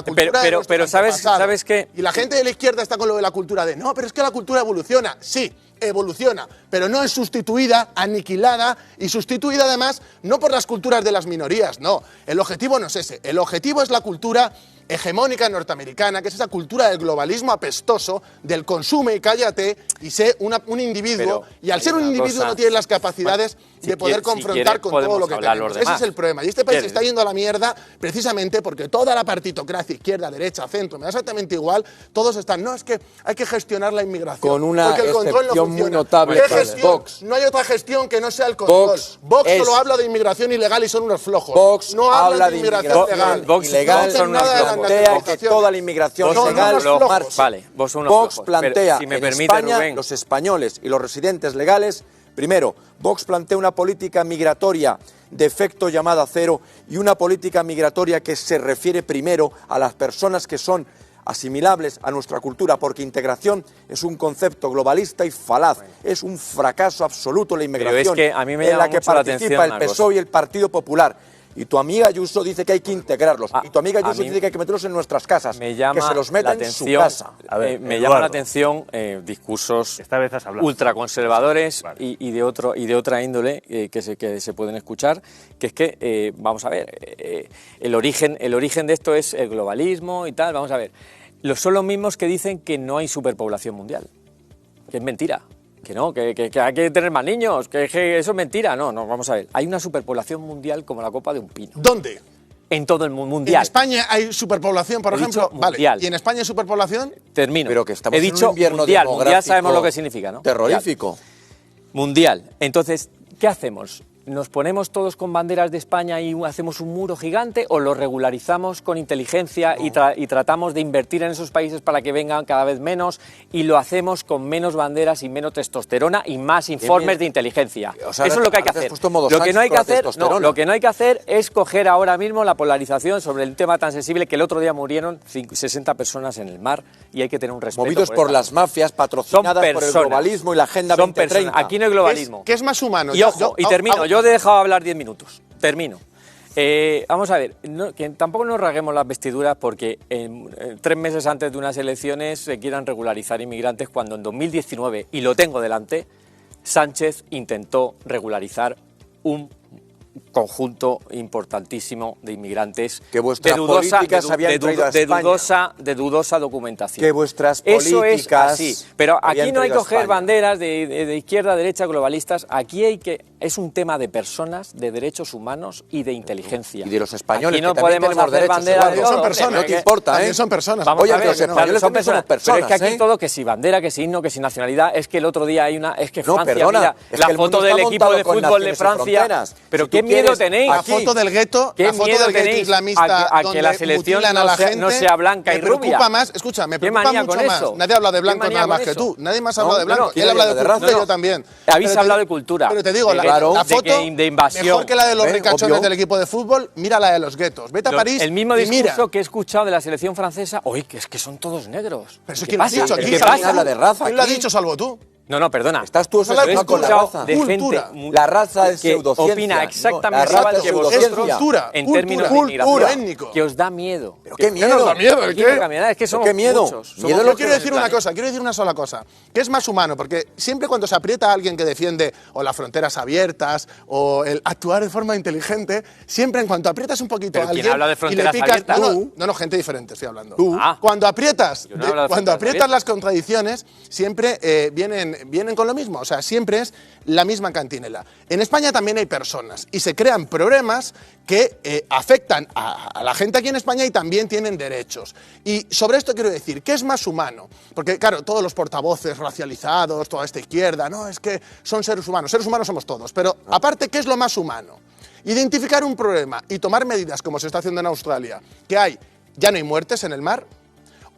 Pero ¿sabes qué? Y la gente de la izquierda está con lo de la cultura de, no, pero es que la cultura evoluciona. Sí, evoluciona, pero no es sustituida, aniquilada y sustituida además no por las culturas de las minorías, no. El objetivo no es ese. El objetivo es la cultura hegemónica norteamericana, que es esa cultura del globalismo apestoso, del consume y cállate, y sé un individuo, y al ser un individuo no tienes las capacidades de poder confrontar con todo lo que tenemos. Ese es el problema. Y este país está yendo a la mierda precisamente porque toda la partitocracia, izquierda, derecha, centro, me da exactamente igual, todos están, no, es que hay que gestionar la inmigración. Con una porque el control no excepción muy notable. ¿Qué gestión? Vox. No hay otra gestión que no sea el control. Vox solo habla de inmigración ilegal y son unos flojos. Vox no habla de inmigración legal. Vox ilegal, son nada plantea que toda la inmigración legal marcha. Vale, Vox plantea si me en permite, España, Rubén, los españoles y los residentes legales. Primero, Vox plantea una política migratoria de efecto llamada cero y una política migratoria que se refiere primero a las personas que son asimilables a nuestra cultura, porque integración es un concepto globalista y falaz. Es un fracaso absoluto la inmigración, pero es que a mí me en llama la que mucho la participa el atención PSOE y el Partido Popular. Y tu amiga Ayuso dice que hay que integrarlos. Y tu amiga Ayuso dice que hay que meterlos en nuestras casas. Me llama que se los meta en su casa. Me llama la atención discursos esta vez has hablado ultraconservadores y de otra índole que se pueden escuchar, que es que, vamos a ver, el origen de esto es el globalismo y tal. Vamos a ver, son los mismos que dicen que no hay superpoblación mundial, que es mentira. Que no, que hay que tener más niños, que eso es mentira. No, vamos a ver. Hay una superpoblación mundial como la copa de un pino. ¿Dónde? En todo el mundo mundial. ¿En España hay superpoblación, por ejemplo? Vale. ¿Y en España hay superpoblación? Termino. Pero que estamos He dicho en un invierno mundial. demográfico Mundial sabemos lo que significa, ¿no? Terrorífico. Mundial. Entonces, ¿qué hacemos? ¿Nos ponemos todos con banderas de España y hacemos un muro gigante o lo regularizamos con inteligencia y tratamos de invertir en esos países para que vengan cada vez menos y lo hacemos con menos banderas y menos testosterona y más informes de inteligencia? O sea, eso es lo que hay que hacer. Lo que no hay que hacer es coger ahora mismo la polarización sobre el tema tan sensible que el otro día murieron 60 personas en el mar y hay que tener un respeto. Movidos por las mafias, patrocinadas por el globalismo y la Agenda 2030. Aquí no hay globalismo. ¿Qué es más humano? Y ojo, y termino. Yo he dejado hablar 10 minutos. Termino. Vamos a ver, que tampoco nos rasguemos las vestiduras porque 3 meses antes de unas elecciones se quieran regularizar inmigrantes cuando en 2019, y lo tengo delante, Sánchez intentó regularizar un conjunto importantísimo de inmigrantes que vuestras políticas habían traído a España. de dudosa documentación. Que vuestras Eso políticas es así. Pero aquí no hay que coger banderas de izquierda, derecha, globalistas. Aquí es un tema de personas, de derechos humanos y de inteligencia. Y de los españoles, aquí no que también podemos tenemos hacer derechos. banderas. Son personas. No te importa, También son personas. Vamos Oye, a ver, los españoles son también somos personas. Pero es que aquí todo, que si bandera, que si himno, que si nacionalidad, es que el otro día hay una... Es que Francia, perdona, mira, es la que el foto mundo del está equipo de montado con fútbol de naciones y Francia. fronteras. Pero Si qué tú miedo quieres, tenéis. La foto del gueto, ¿Qué la foto miedo del gueto tenéis islamista a que la selección no sea blanca y rubia? Me preocupa más, escucha, me preocupa manía mucho con más. eso? Nadie habla de blanco manía nada más con que eso? tú. Nadie más habla de blanco. ¿quién Él habla habla de de raza raza? y yo también. Habéis hablado de cultura. Pero te digo, la foto de invasión. mejor que la de los ricachones obvio. del equipo de fútbol, mira la de los guetos. Vete a París El mismo y mira. discurso que he escuchado de la selección francesa, oye, que es que son todos negros. Pero eso ¿Qué quién lo ha pasa? dicho aquí. ¿Qué ¿Quién pasa? habla de raza ¿Quién lo ha aquí? dicho salvo tú? No, perdona. Estás tú la obsesionado con la raza. de Cultura. gente La raza es que pseudociencia. opina exactamente la raza igual es que pseudociencia. vosotros cultura, en términos de cultura, inmigración, étnico. que os da miedo. ¿Pero qué ¿Qué miedo? nos da miedo? ¿El Aquí qué? no cambia nada, es que somos ¿Qué miedo? muchos. Miedo Yo lo que quiero decir una cosa, quiero decir una sola cosa, que es más humano, porque siempre cuando se aprieta a alguien que defiende o las fronteras abiertas o el actuar de forma inteligente, siempre en cuanto aprietas un poquito ¿Pero a alguien quién habla de y le fronteras picas, abiertas? no, gente diferente estoy hablando. Ah. Cuando aprietas, Yo no hablo de cuando fronteras aprietas abiertas. las contradicciones, siempre vienen con lo mismo, o sea, siempre es la misma cantinela. En España también hay personas y se crean problemas que afectan a la gente aquí en España y también tienen derechos. Y sobre esto quiero decir, ¿qué es más humano? Porque, claro, todos los portavoces racializados, toda esta izquierda, no, es que son seres humanos somos todos, pero aparte, ¿qué es lo más humano? Identificar un problema y tomar medidas, como se está haciendo en Australia, que ya no hay muertes en el mar,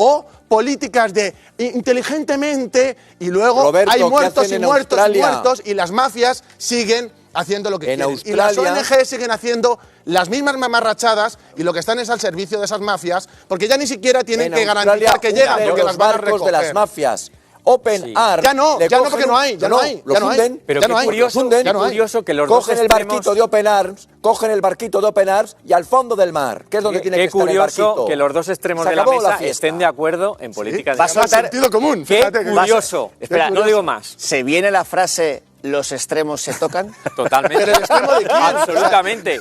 o políticas de inteligentemente y luego Roberto, hay ¿qué muertos hacen y en muertos y Australia? muertos y las mafias siguen haciendo lo que En quieren. Y las Australia- ONG siguen haciendo las mismas mamarrachadas y lo que están es al servicio de esas mafias porque ya ni siquiera tienen En que Australia, garantizar que llegan hunden porque los las van a barcos de las recoger. mafias. Open Sí. Arms. Ya no, le ya no, cogen porque no hay, ya no hay, los ya no hay. hunden. Pero Ya qué no hay, curioso, hunden, qué curioso que los dos cogen el extremos- barquito de Open Arms, cogen el barquito de Open Arms y al fondo del mar, que es donde tiene que Qué estar el curioso barquito. que los dos extremos Se de la acabó la mesa fiesta. estén de acuerdo en política de Vas a sentido común. Qué fíjate que- curioso. Espera, no curioso. digo más. ¿Se viene la frase los extremos se tocan? Totalmente. Pero el extremo de quién? Absolutamente.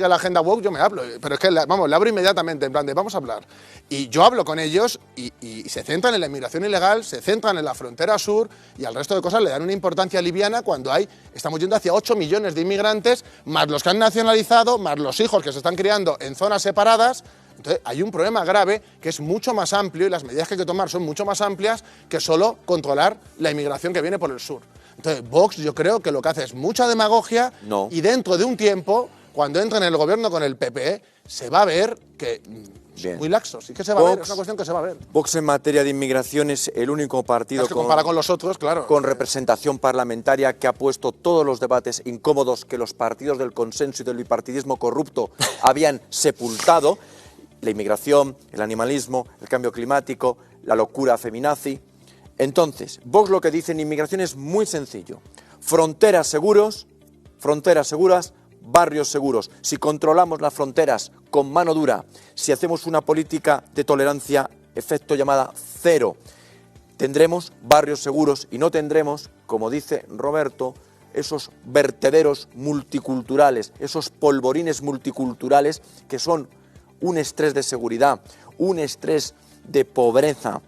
sigue la agenda woke, yo me hablo. Pero es que, vamos, le abro inmediatamente, en plan de vamos a hablar. Y yo hablo con ellos y se centran en la inmigración ilegal, se centran en la frontera sur y al resto de cosas le dan una importancia liviana cuando estamos yendo hacia 8 millones de inmigrantes, más los que han nacionalizado, más los hijos que se están criando en zonas separadas. Entonces, hay un problema grave que es mucho más amplio y las medidas que hay que tomar son mucho más amplias que solo controlar la inmigración que viene por el sur. Entonces, Vox yo creo que lo que hace es mucha demagogia y dentro de un tiempo, cuando entre en el gobierno con el PP, se va a ver que Bien. muy laxos. Y que se va a ver, es una cuestión que se va a ver. Vox en materia de inmigración es el único partido que compara con los otros, claro, con representación parlamentaria que ha puesto todos los debates incómodos que los partidos del consenso y del bipartidismo corrupto habían sepultado. La inmigración, el animalismo, el cambio climático, la locura feminazi. Entonces, Vox lo que dice en inmigración es muy sencillo. Fronteras seguras, barrios seguros. Si controlamos las fronteras con mano dura, si hacemos una política de tolerancia, efecto llamada cero, tendremos barrios seguros y no tendremos, como dice Roberto, esos vertederos multiculturales, esos polvorines multiculturales que son un estrés de seguridad, un estrés de pobreza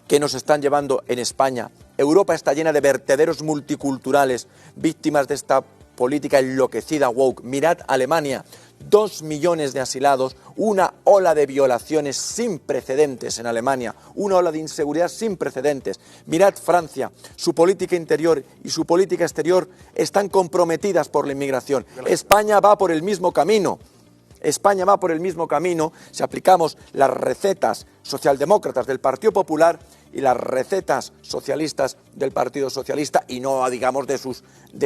que nos están llevando en España. Europa está llena de vertederos multiculturales, víctimas de esta política enloquecida woke. Mirad Alemania, 2 millones de asilados, una ola de violaciones sin precedentes en Alemania, una ola de inseguridad sin precedentes. Mirad Francia, su política interior y su política exterior están comprometidas por la inmigración. España va por el mismo camino. España va por el mismo camino si aplicamos las recetas socialdemócratas del Partido Popular y las recetas socialistas del Partido Socialista y no digamos de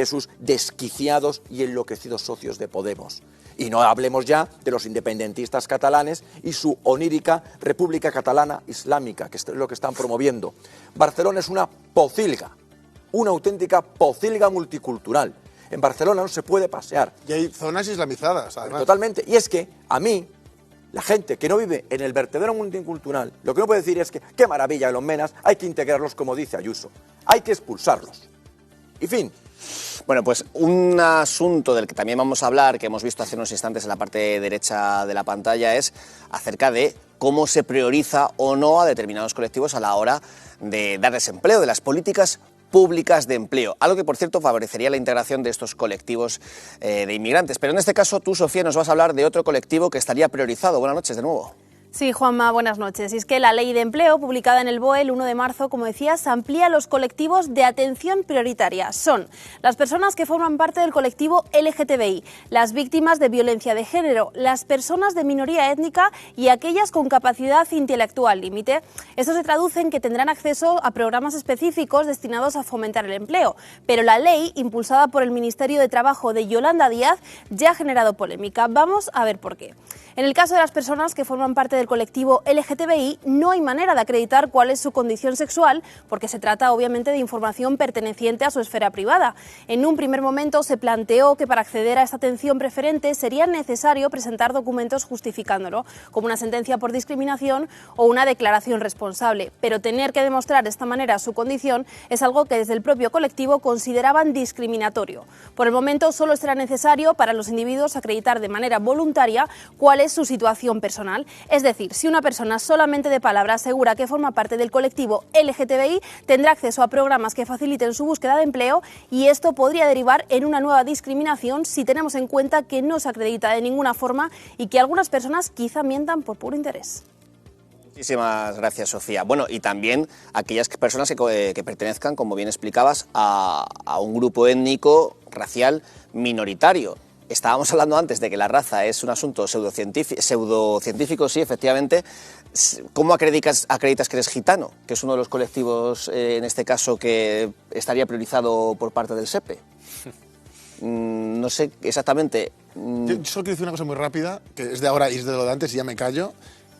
sus desquiciados y enloquecidos socios de Podemos. Y no hablemos ya de los independentistas catalanes y su onírica República Catalana Islámica, que es lo que están promoviendo. Barcelona es una pocilga, una auténtica pocilga multicultural. En Barcelona no se puede pasear. Y hay zonas islamizadas, además. Totalmente. Y es que a mí, la gente que no vive en el vertedero multicultural, lo que no puede decir es que qué maravilla de los menas, hay que integrarlos como dice Ayuso. Hay que expulsarlos. Y fin. Bueno, pues un asunto del que también vamos a hablar, que hemos visto hace unos instantes en la parte derecha de la pantalla, es acerca de cómo se prioriza o no a determinados colectivos a la hora de darles empleo, de las políticas públicas de empleo, algo que por cierto favorecería la integración de estos colectivos de inmigrantes. Pero en este caso tú, Sofía, nos vas a hablar de otro colectivo que estaría priorizado. Buenas noches de nuevo. Sí, Juanma, buenas noches. Y es que la Ley de Empleo, publicada en el BOE el 1 de marzo, como decías, amplía los colectivos de atención prioritaria. Son las personas que forman parte del colectivo LGTBI, las víctimas de violencia de género, las personas de minoría étnica y aquellas con capacidad intelectual límite. Esto se traduce en que tendrán acceso a programas específicos destinados a fomentar el empleo. Pero la ley, impulsada por el Ministerio de Trabajo de Yolanda Díaz, ya ha generado polémica. Vamos a ver por qué. En el caso de las personas que forman parte del colectivo LGTBI, no hay manera de acreditar cuál es su condición sexual, porque se trata obviamente de información perteneciente a su esfera privada. En un primer momento se planteó que para acceder a esta atención preferente sería necesario presentar documentos justificándolo, como una sentencia por discriminación o una declaración responsable. Pero tener que demostrar de esta manera su condición es algo que desde el propio colectivo consideraban discriminatorio. Por el momento solo será necesario para los individuos acreditar de manera voluntaria cuál es su situación personal. Es decir, si una persona solamente de palabra asegura que forma parte del colectivo LGTBI, tendrá acceso a programas que faciliten su búsqueda de empleo y esto podría derivar en una nueva discriminación si tenemos en cuenta que no se acredita de ninguna forma y que algunas personas quizá mientan por puro interés. Muchísimas gracias, Sofía. Bueno, y también aquellas personas que pertenezcan, como bien explicabas, a un grupo étnico, racial, minoritario. Estábamos hablando antes de que la raza es un asunto pseudocientífico, sí, efectivamente. ¿Cómo acreditas que eres gitano? Que es uno de los colectivos, en este caso, que estaría priorizado por parte del SEPE. No sé exactamente. Yo solo quiero decir una cosa muy rápida, que es de ahora y es de lo de antes y ya me callo.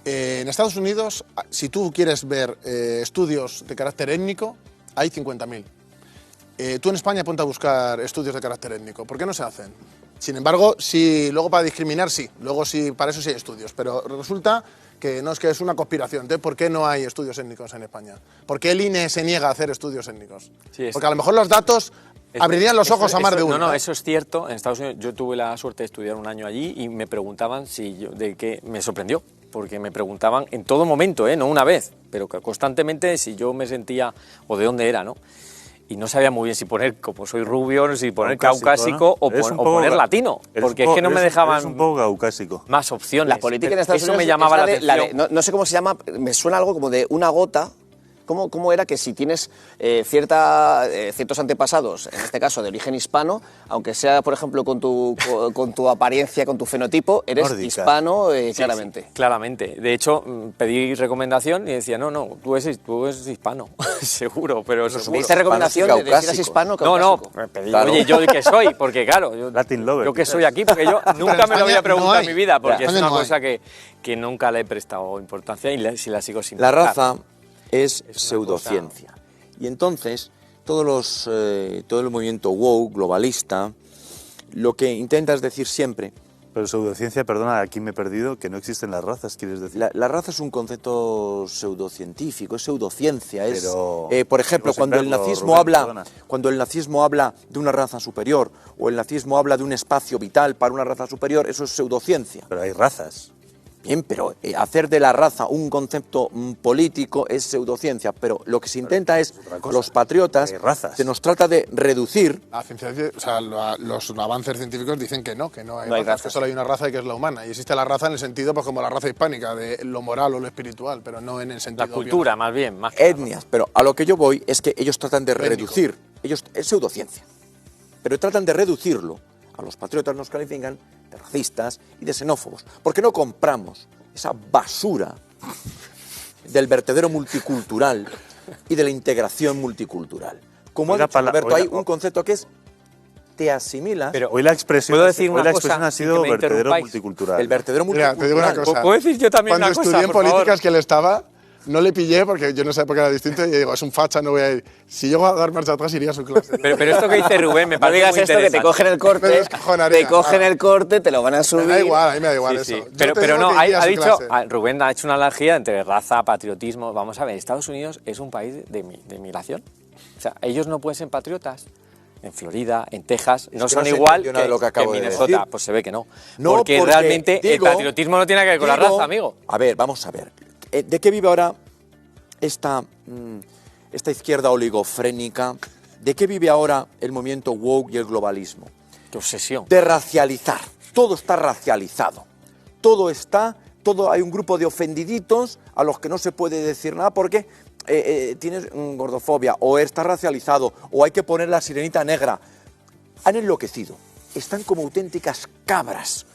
En Estados Unidos, si tú quieres ver estudios de carácter étnico, hay 50.000. Tú en España ponte a buscar estudios de carácter étnico. ¿Por qué no se hacen? Sin embargo, sí, luego para discriminar sí, luego sí, para eso sí hay estudios, pero resulta que no, es que es una conspiración. Entonces, ¿por qué no hay estudios étnicos en España? ¿Por qué el INE se niega a hacer estudios étnicos? Sí, porque a lo mejor los datos abrirían los ojos a más de uno. No, eso es cierto. En Estados Unidos yo tuve la suerte de estudiar un año allí y me preguntaban de qué me sorprendió, porque me preguntaban en todo momento, no una vez, pero constantemente si yo me sentía o de dónde era, ¿no? Y no sabía muy bien si poner, como soy rubio, si poner caucásico, ¿no? o poner latino, porque es que no me dejaban un poco caucásico. Más opciones. La política en Estados Unidos me llamaba la atención. no sé cómo se llama, me suena algo como de una gota, ¿Cómo era que si tienes ciertos antepasados, en este caso de origen hispano, aunque sea, por ejemplo, con tu apariencia, con tu fenotipo, eres Nórdica. hispano claramente? Sí, claramente. De hecho, pedí recomendación y decía, no, tú eres hispano, seguro, pero seguro. ¿Pediste recomendación de si eres hispano o caucásico? No, pedí, oye, ¿yo qué soy? Porque claro, yo que soy aquí, porque yo nunca me lo había preguntado en mi vida, porque es una cosa que nunca le he prestado importancia y si la sigo sin La prestar. raza es pseudociencia. Y entonces, todo el movimiento woke, globalista, lo que intenta es decir siempre... Pero pseudociencia, perdona, aquí me he perdido, que no existen las razas, ¿quieres decir? La raza es un concepto pseudocientífico, es pseudociencia. Pero, por ejemplo, cuando el nazismo habla de una raza superior o el nazismo habla de un espacio vital para una raza superior, eso es pseudociencia. Pero hay razas. Bien, pero hacer de la raza un concepto político es pseudociencia, pero lo que se intenta es, los patriotas, se nos trata de reducir... La ciencia, o sea, los avances científicos dicen que no hay razas, que solo hay una raza y que es la humana. Y existe la raza en el sentido, pues como la raza hispánica, de lo moral o lo espiritual, pero no en el sentido... La cultura, más bien. Más que etnias, pero a lo que yo voy es que ellos tratan de reducir, es pseudociencia, pero tratan de reducirlo. A los patriotas nos califican de racistas y de xenófobos, porque no compramos esa basura del vertedero multicultural y de la integración multicultural. Como ha dicho Alberto, hay un concepto que es te asimilas. Pero hoy la expresión, ¿puedo decir una la cosa expresión ha sido vertedero multicultural. El vertedero multicultural. Mira, te digo una cosa. ¿Puedo decir yo también Cuando una cosa, estudié en por políticas favor? que él estaba, no le pillé porque yo no sabía por qué era distinto y digo, es un facha, no voy a ir. Si llego a dar marcha atrás, iría a su clase. Pero esto que dice Rubén me No parece digas muy esto, que te cogen el corte, te lo van a subir. Me da igual, a mí me da igual Sí, eso. sí. Yo te Pero digo no, que iría a ha su dicho, clase. Rubén ha hecho una analogía entre raza, patriotismo. Vamos a ver, Estados Unidos es un país de migración. O sea, ellos no pueden ser patriotas. En Florida, en Texas, no son igual que en Minnesota. Pues se ve que no. No, porque realmente el patriotismo no tiene que ver con la raza, amigo. A ver, vamos a ver. ¿De qué vive ahora esta izquierda oligofrénica? ¿De qué vive ahora el movimiento woke y el globalismo? Qué obsesión. De racializar. Todo está racializado. Hay un grupo de ofendiditos a los que no se puede decir nada porque tienes gordofobia o está racializado o hay que poner la sirenita negra. Han enloquecido. Están como auténticas cabras.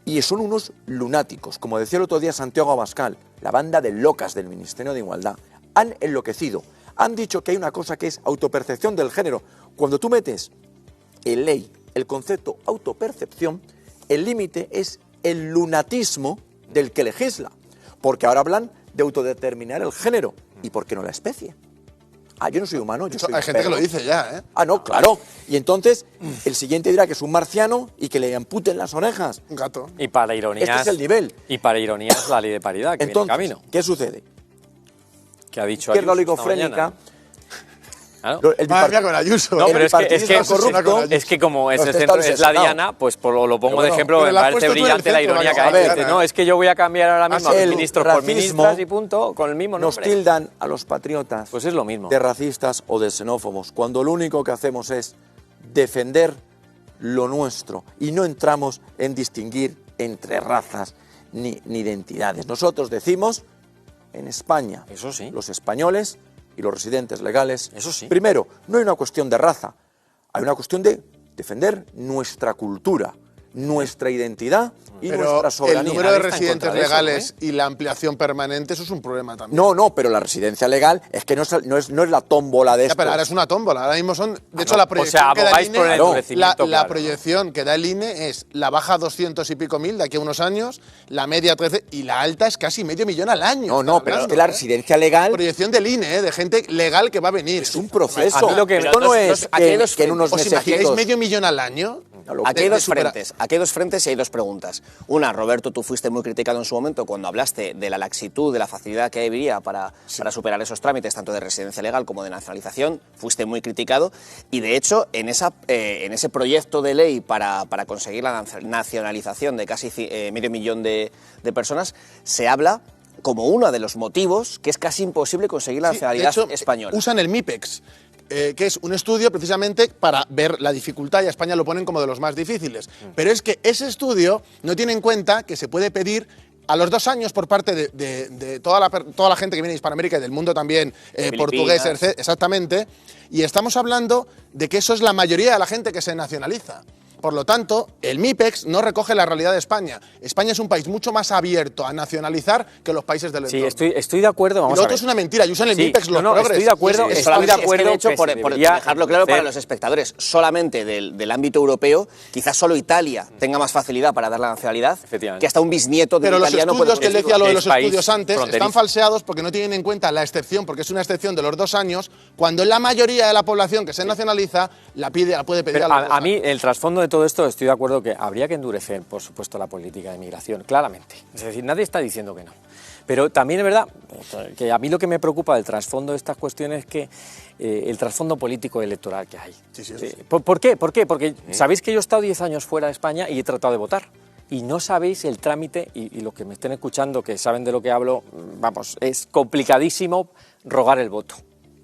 Y son unos lunáticos. Como decía el otro día Santiago Abascal, la banda de locas del Ministerio de Igualdad. Han enloquecido. Han dicho que hay una cosa que es autopercepción del género. Cuando tú metes en ley el concepto autopercepción, el límite es el lunatismo del que legisla. Porque ahora hablan de autodeterminar el género. ¿Y por qué no la especie? Yo no soy humano, yo soy Hay gente perro. que lo dice ya, ¿eh? No, claro. Y entonces el siguiente dirá que es un marciano y que le amputen las orejas. Un gato. Y para ironías, Este es el nivel. Y para ironías la ley de paridad que Entonces, viene en camino. ¿qué sucede? Que ha dicho Izquierda Ayuso esta oligofrénica. mañana. Claro. Madre mía, con Ayuso. No, pero corrupto, es que como los ese centro testados es la Senado. Diana, pues lo pongo Pero de bueno, ejemplo, pero me la has parece puesto tú en el brillante la centro, ironía que a ha ver, hecho. Dice, no, es que yo voy a cambiar ahora mismo a el los ministros por racismo ministras y punto, con el mismo Nos nombre. tildan a los patriotas Pues es lo mismo. de racistas o de xenófobos, cuando lo único que hacemos es defender lo nuestro y no entramos en distinguir entre razas ni identidades. Nosotros decimos, en España, Eso sí. los españoles y los residentes legales, Eso sí. primero, no hay una cuestión de raza, hay una cuestión de defender nuestra cultura, nuestra identidad y Pero nuestra soberanía. el número de Nadie está en residentes contra de eso, legales y la ampliación permanente, eso es un problema también. No, pero la residencia legal es que no es la tómbola de Ya, esto. pero ahora es una tómbola. Ahora mismo son. De hecho, no. la O proyección sea, que da abogáis el por el INE. endurecimiento, La claro. proyección que da el INE es la baja 200 y pico mil de aquí a unos años, la media 13 y la alta es casi medio millón al año. No, pero es que la residencia legal Proyección del INE, de gente legal que va a venir. es un proceso. A mí lo que- Esto no es aquí hay que en unos ¿Os imagináis mesecitos... medio millón al año? Aquí hay dos frentes y hay dos preguntas. Una, Roberto, tú fuiste muy criticado en su momento cuando hablaste de la laxitud, de la facilidad que habría para superar esos trámites, tanto de residencia legal como de nacionalización. Fuiste muy criticado y, de hecho, en ese proyecto de ley para conseguir la nacionalización de casi medio millón de personas, se habla como uno de los motivos que es casi imposible conseguir la Sí, nacionalidad de hecho, española. Usan el MIPEX, que es un estudio precisamente para ver la dificultad, y a España lo ponen como de los más difíciles. Pero es que ese estudio no tiene en cuenta que se puede pedir A los 2 años, por parte de toda la gente que viene de Hispanoamérica y del mundo también, portugués, exactamente, y estamos hablando de que eso es la mayoría de la gente que se nacionaliza. Por lo tanto, el MIPEX no recoge la realidad de España. España es un país mucho más abierto a nacionalizar que los países del entorno. Sí, estoy de acuerdo. Vamos lo otro es una mentira, y usan el MIPEX los progres. Estoy de acuerdo, estoy de acuerdo. De hecho, por dejarlo claro para los espectadores, solamente del ámbito europeo, quizás solo Italia tenga más facilidad para dar la nacionalidad que hasta un bisnieto de italiano. Pero los estudios que él decía, lo de los estudios antes, están falseados porque no tienen en cuenta la excepción, porque es una excepción de los 2 años, cuando la mayoría de la población que se nacionaliza la puede pedir. Pero a mí, el trasfondo de todo esto, estoy de acuerdo que habría que endurecer, por supuesto, la política de migración, claramente. Es decir, nadie está diciendo que no. Pero también es verdad que a mí lo que me preocupa del trasfondo de estas cuestiones es que el trasfondo político electoral que hay. Sí. ¿Por qué? Porque sabéis que yo he estado 10 años fuera de España y he tratado de votar. Y no sabéis el trámite, y los que me estén escuchando, que saben de lo que hablo, vamos, es complicadísimo rogar el voto.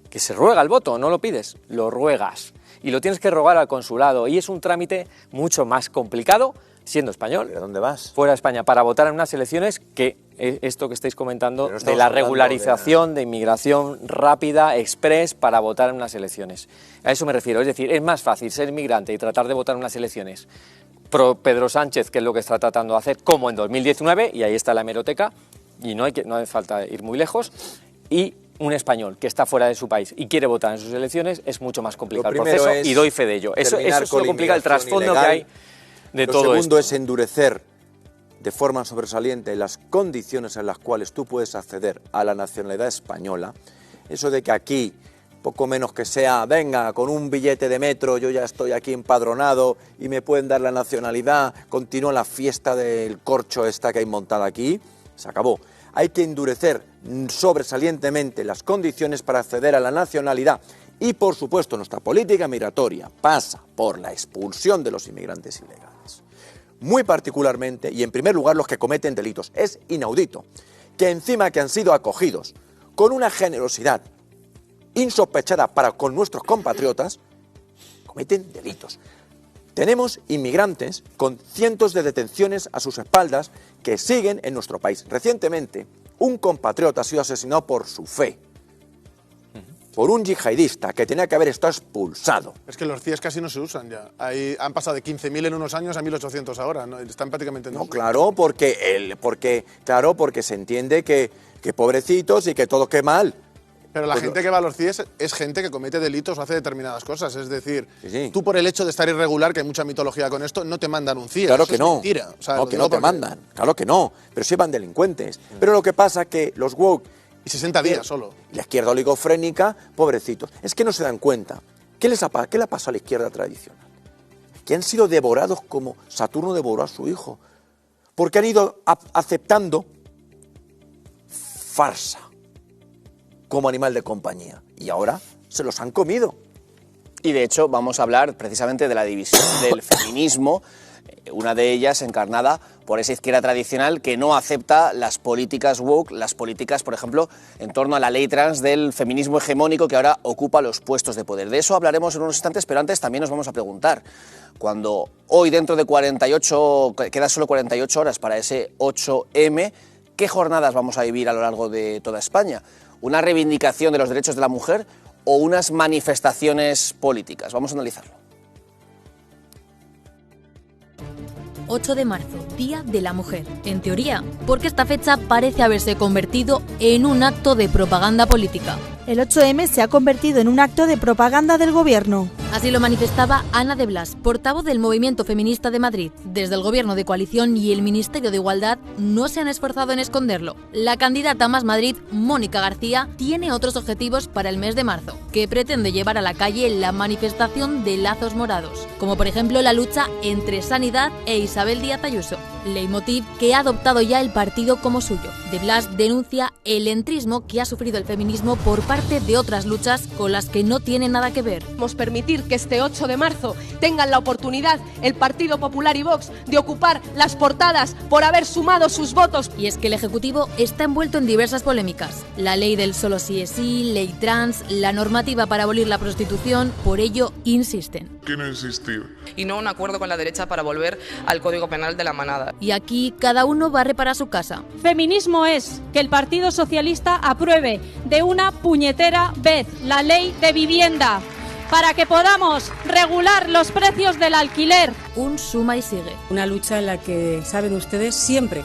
Que se ruega el voto, no lo pides, lo ruegas. Y lo tienes que rogar al consulado, y es un trámite mucho más complicado, siendo español. ¿De dónde vas? Fuera de España, para votar en unas elecciones que esto que estáis comentando, de la regularización, de inmigración rápida, express, para votar en unas elecciones. A eso me refiero, es decir, es más fácil ser inmigrante y tratar de votar en unas elecciones pro Pedro Sánchez, que es lo que está tratando de hacer, como en 2019, y ahí está la hemeroteca, y no hace falta ir muy lejos, y un español que está fuera de su país y quiere votar en sus elecciones, es mucho más complicado el proceso, y doy fe de ello. Eso es lo complica el trasfondo que hay de todo esto. Lo segundo es endurecer de forma sobresaliente las condiciones en las cuales tú puedes acceder a la nacionalidad española. Eso de que aquí, poco menos que sea, venga, con un billete de metro, yo ya estoy aquí empadronado y me pueden dar la nacionalidad, continúa la fiesta del corcho esta que hay montada aquí, se acabó. Hay que endurecer sobresalientemente las condiciones para acceder a la nacionalidad y, por supuesto, nuestra política migratoria pasa por la expulsión de los inmigrantes ilegales. Muy particularmente, y en primer lugar, los que cometen delitos. Es inaudito que encima que han sido acogidos con una generosidad insospechada para con nuestros compatriotas, cometen delitos. Tenemos inmigrantes con cientos de detenciones a sus espaldas que siguen en nuestro país. Recientemente, un compatriota ha sido asesinado por su fe, por un yihadista que tenía que haber estado expulsado. Es que los CIES casi no se usan ya. Han pasado de 15.000 en unos años a 1.800 ahora, ¿no? Están prácticamente en No, claro, porque se entiende que pobrecitos y que todo qué mal. Pero la gente que va a los CIES es gente que comete delitos o hace determinadas cosas. Es decir, tú por el hecho de estar irregular, que hay mucha mitología con esto, no te mandan un CIES. Claro eso que es no. Mentira. O sea, no, que no te mandan. Claro que no. Pero sí van delincuentes. Pero lo que pasa es que los woke... Y 60 días solo. La izquierda oligofrénica, pobrecitos. Es que no se dan cuenta. ¿Qué le ha pasado a la izquierda tradicional? Que han sido devorados como Saturno devoró a su hijo. Porque han ido aceptando farsa como animal de compañía. Y ahora se los han comido. Y de hecho vamos a hablar precisamente de la división del feminismo, una de ellas encarnada por esa izquierda tradicional que no acepta las políticas woke, las políticas, por ejemplo, en torno a la ley trans del feminismo hegemónico que ahora ocupa los puestos de poder. De eso hablaremos en unos instantes, pero antes también nos vamos a preguntar, cuando hoy dentro de 48, queda solo 48 horas para ese 8M, ¿qué jornadas vamos a vivir a lo largo de toda España? ¿Una reivindicación de los derechos de la mujer o unas manifestaciones políticas? Vamos a analizarlo. 8 de marzo, Día de la Mujer. En teoría, porque esta fecha parece haberse convertido en un acto de propaganda política. El 8M se ha convertido en un acto de propaganda del gobierno. Así lo manifestaba Ana de Blas, portavoz del Movimiento Feminista de Madrid. Desde el Gobierno de Coalición y el Ministerio de Igualdad no se han esforzado en esconderlo. La candidata Más Madrid, Mónica García, tiene otros objetivos para el mes de marzo, que pretende llevar a la calle la manifestación de lazos morados, como por ejemplo la lucha entre Sanidad e Isabel Díaz Ayuso, leitmotiv que ha adoptado ya el partido como suyo. De Blas denuncia el entrismo que ha sufrido el feminismo por parte de otras luchas con las que no tiene nada que ver. Vamos a permitir que este 8 de marzo tengan la oportunidad el Partido Popular y Vox de ocupar las portadas por haber sumado sus votos. Y es que el Ejecutivo está envuelto en diversas polémicas. La ley del solo sí es sí, ley trans, la normativa para abolir la prostitución, por ello insisten. qué no insistir? Y no un acuerdo con la derecha para volver al Código Penal de la manada. Y aquí cada uno barre para su casa. Feminismo es que el Partido Socialista apruebe de una puñetera vez la ley de vivienda para que podamos regular los precios del alquiler. Un suma y sigue. Una lucha en la que, saben ustedes, siempre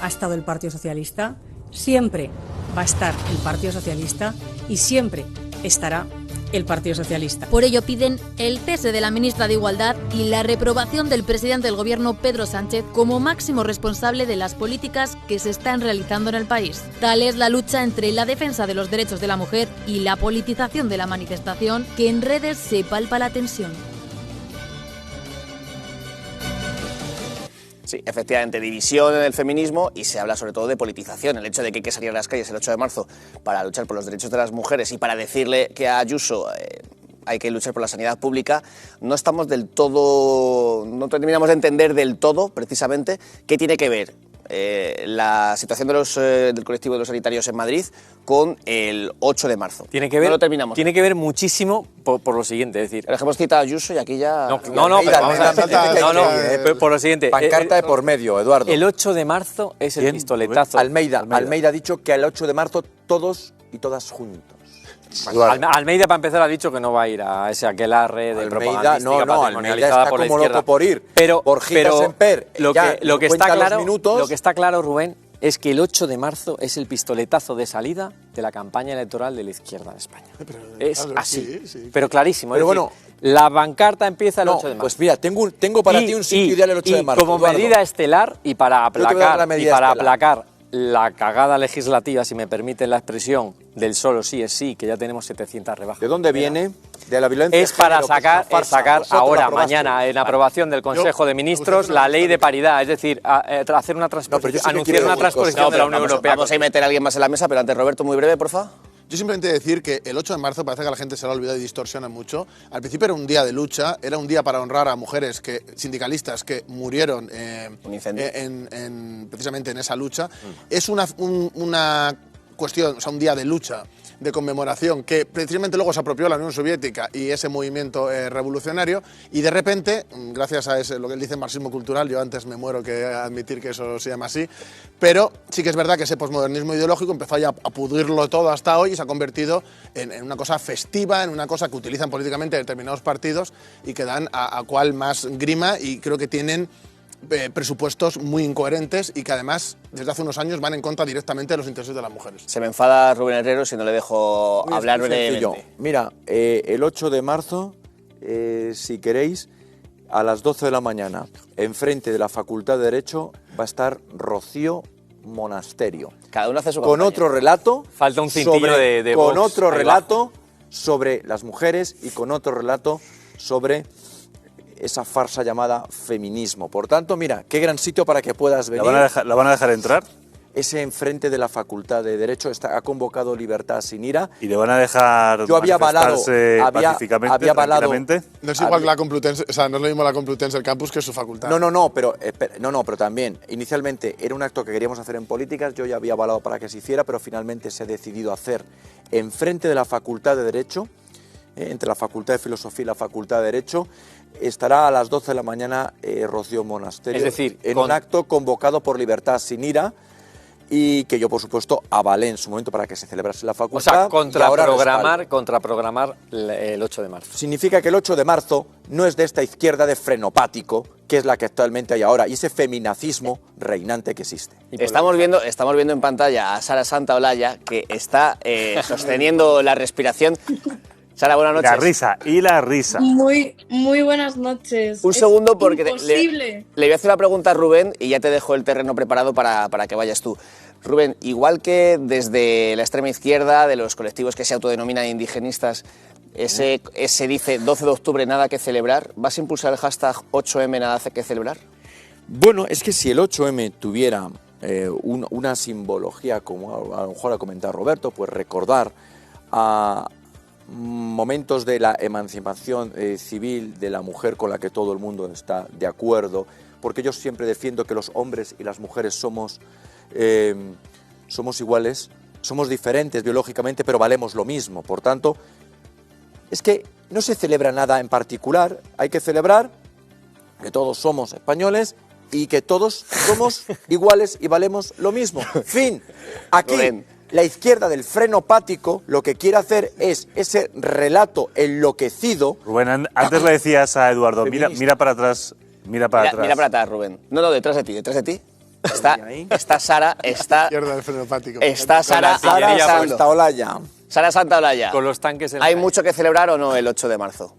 ha estado el Partido Socialista, siempre va a estar el Partido Socialista y siempre estará el Partido Socialista. Por ello piden el cese de la ministra de Igualdad y la reprobación del presidente del Gobierno, Pedro Sánchez, como máximo responsable de las políticas que se están realizando en el país. Tal es la lucha entre la defensa de los derechos de la mujer y la politización de la manifestación, que en redes se palpa la tensión. Sí, efectivamente, división en el feminismo y se habla sobre todo de politización. El hecho de que hay que salir a las calles el 8 de marzo para luchar por los derechos de las mujeres y para decirle que a Ayuso hay que luchar por la sanidad pública, no estamos del todo, no terminamos de entender del todo, precisamente, qué tiene que ver la situación de del colectivo de los sanitarios en Madrid con el 8 de marzo. Tiene que ver, no lo terminamos. Tiene que ver muchísimo por lo siguiente, es decir... Pero hemos citado a Ayuso y aquí ya... Por lo siguiente... Pancarta de por medio, Eduardo. El 8 de marzo es el pistoletazo. Almeida ha dicho que el 8 de marzo todos y todas juntos. Almeida, para empezar, ha dicho que no va a ir a ese aquelarre de propagandística patrimonializada por la izquierda. Almeida está como loco por ir. Pero lo que está claro, Rubén, es que el 8 de marzo es el pistoletazo de salida de la campaña electoral de la izquierda en España. Es así, pero clarísimo. Pero bueno, la pancarta empieza el 8 de marzo. Pues mira, tengo para ti un sitio ideal el 8 de marzo. Y como medida estelar y para aplacar la cagada legislativa, si me permiten la expresión, del solo sí es sí, que ya tenemos 700 rebajas. ¿De dónde viene? De la violencia. Es para sacar ahora, mañana, en aprobación del Consejo de Ministros, la ley de paridad, es decir, hacer una transposición, anunciar una transposición de la Unión Europea. Vamos a meter a alguien más en la mesa, pero antes, Roberto, muy breve, por favor. Yo simplemente decir que el 8 de marzo parece que a la gente se lo ha olvidado y distorsiona mucho. Al principio era un día de lucha, era un día para honrar a mujeres sindicalistas que murieron precisamente en esa lucha. Es una cuestión, o sea, un día de lucha, de conmemoración, que precisamente luego se apropió la Unión Soviética y ese movimiento revolucionario, y de repente, gracias a lo que él dice marxismo cultural, yo antes me muero que admitir que eso se llama así, pero sí que es verdad que ese posmodernismo ideológico empezó ya a pudrirlo todo hasta hoy y se ha convertido en una cosa festiva, en una cosa que utilizan políticamente determinados partidos y que dan a cual más grima, y creo que tienen presupuestos muy incoherentes y que además desde hace unos años van en contra directamente de los intereses de las mujeres. Se me enfada Rubén Herrero si no le dejo hablar brevemente. Mira, el 8 de marzo, si queréis, a las 12 de la mañana, enfrente de la Facultad de Derecho, va a estar Rocío Monasterio. Cada uno hace su con otro relato. Falta un cintillo de con Vox, otro relato sobre las mujeres y con otro relato sobre esa farsa llamada feminismo. Por tanto, mira, qué gran sitio para que puedas venir. ¿La van a dejar entrar? Ese enfrente de la Facultad de Derecho ha convocado Libertad Sin Ira. ¿Y le van a dejar manifestarse pacíficamente, tranquilamente? No es igual que la Complutense, o sea, no es lo mismo la Complutense el campus que su facultad. Pero también, inicialmente era un acto que queríamos hacer en políticas, yo ya había avalado para que se hiciera, pero finalmente se ha decidido hacer enfrente de la Facultad de Derecho, entre la Facultad de Filosofía y la Facultad de Derecho. Estará a las 12 de la mañana Rocío Monasterio, es decir, en un acto convocado por Libertad Sin Ira, y que yo, por supuesto, avalé en su momento para que se celebrase la facultad. O sea, contraprogramar el 8 de marzo. Significa que el 8 de marzo no es de esta izquierda de frenopático, que es la que actualmente hay ahora, y ese feminacismo reinante que existe. Estamos viendo en pantalla a Sara Santaolalla, que está sosteniendo la respiración. Sara, buenas noches. La risa. Muy buenas noches. Un segundo, porque le voy a hacer una pregunta a Rubén y ya te dejo el terreno preparado para que vayas tú. Rubén, igual que desde la extrema izquierda, de los colectivos que se autodenominan indigenistas, ese dice 12 de octubre nada que celebrar, ¿vas a impulsar el hashtag 8M nada que celebrar? Bueno, es que si el 8M tuviera una simbología, como a lo mejor ha comentado Roberto, pues recordar a momentos de la emancipación civil de la mujer con la que todo el mundo está de acuerdo, porque yo siempre defiendo que los hombres y las mujeres somos iguales, somos diferentes biológicamente, pero valemos lo mismo. Por tanto, es que no se celebra nada en particular, hay que celebrar que todos somos españoles y que todos somos iguales y valemos lo mismo. Fin. Aquí la izquierda del frenopático lo que quiere hacer es ese relato enloquecido. Rubén, antes le decías a Eduardo, mira para atrás, mira para atrás, Rubén. No, detrás de ti. Está Sara, izquierda del frenopático. Está Sara Santaolalla. Sara Santaolalla. Con los tanques en ¿Hay mucho que celebrar o no el 8 de marzo?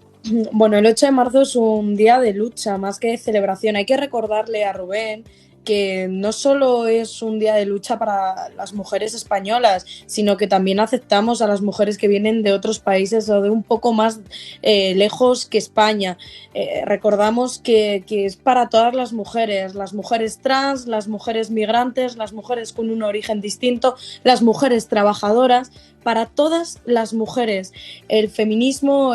Bueno, el 8 de marzo es un día de lucha, más que de celebración. Hay que recordarle a Rubén que no solo es un día de lucha para las mujeres españolas, sino que también aceptamos a las mujeres que vienen de otros países o de un poco más lejos que España. Recordamos que es para todas las mujeres trans, las mujeres migrantes, las mujeres con un origen distinto, las mujeres trabajadoras. Para todas las mujeres. El feminismo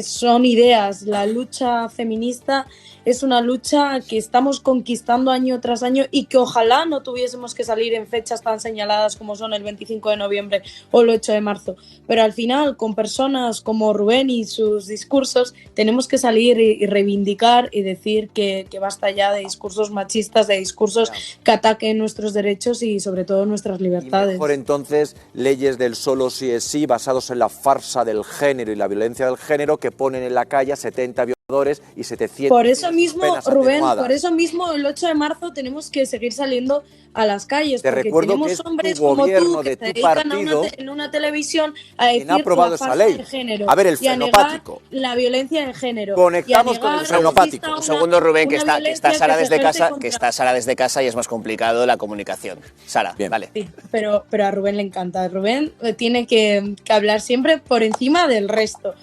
son ideas, la lucha feminista es una lucha que estamos conquistando año tras año y que ojalá no tuviésemos que salir en fechas tan señaladas como son el 25 de noviembre o el 8 de marzo. Pero al final, con personas como Rubén y sus discursos, tenemos que salir y reivindicar y decir que basta ya de discursos machistas, de discursos que ataquen nuestros derechos y sobre todo nuestras libertades. Y mejor entonces leyes del solo sí es sí, basados en la farsa del género y la violencia del género, que ponen en la calle a 70 violadores y 700. Por eso mismo, Rubén, por eso mismo el 8 de marzo tenemos que seguir saliendo a las calles, te porque tenemos hombres como tú que se dedican en una televisión a decir la farsa del género, a ver, el y a negar la violencia de género. Conectamos con el frenopático. Un segundo, Rubén, que está Sara desde casa, y es más complicado la comunicación. Sara, vale. Sí, pero a Rubén le encanta. Rubén tiene que hablar siempre por encima del resto.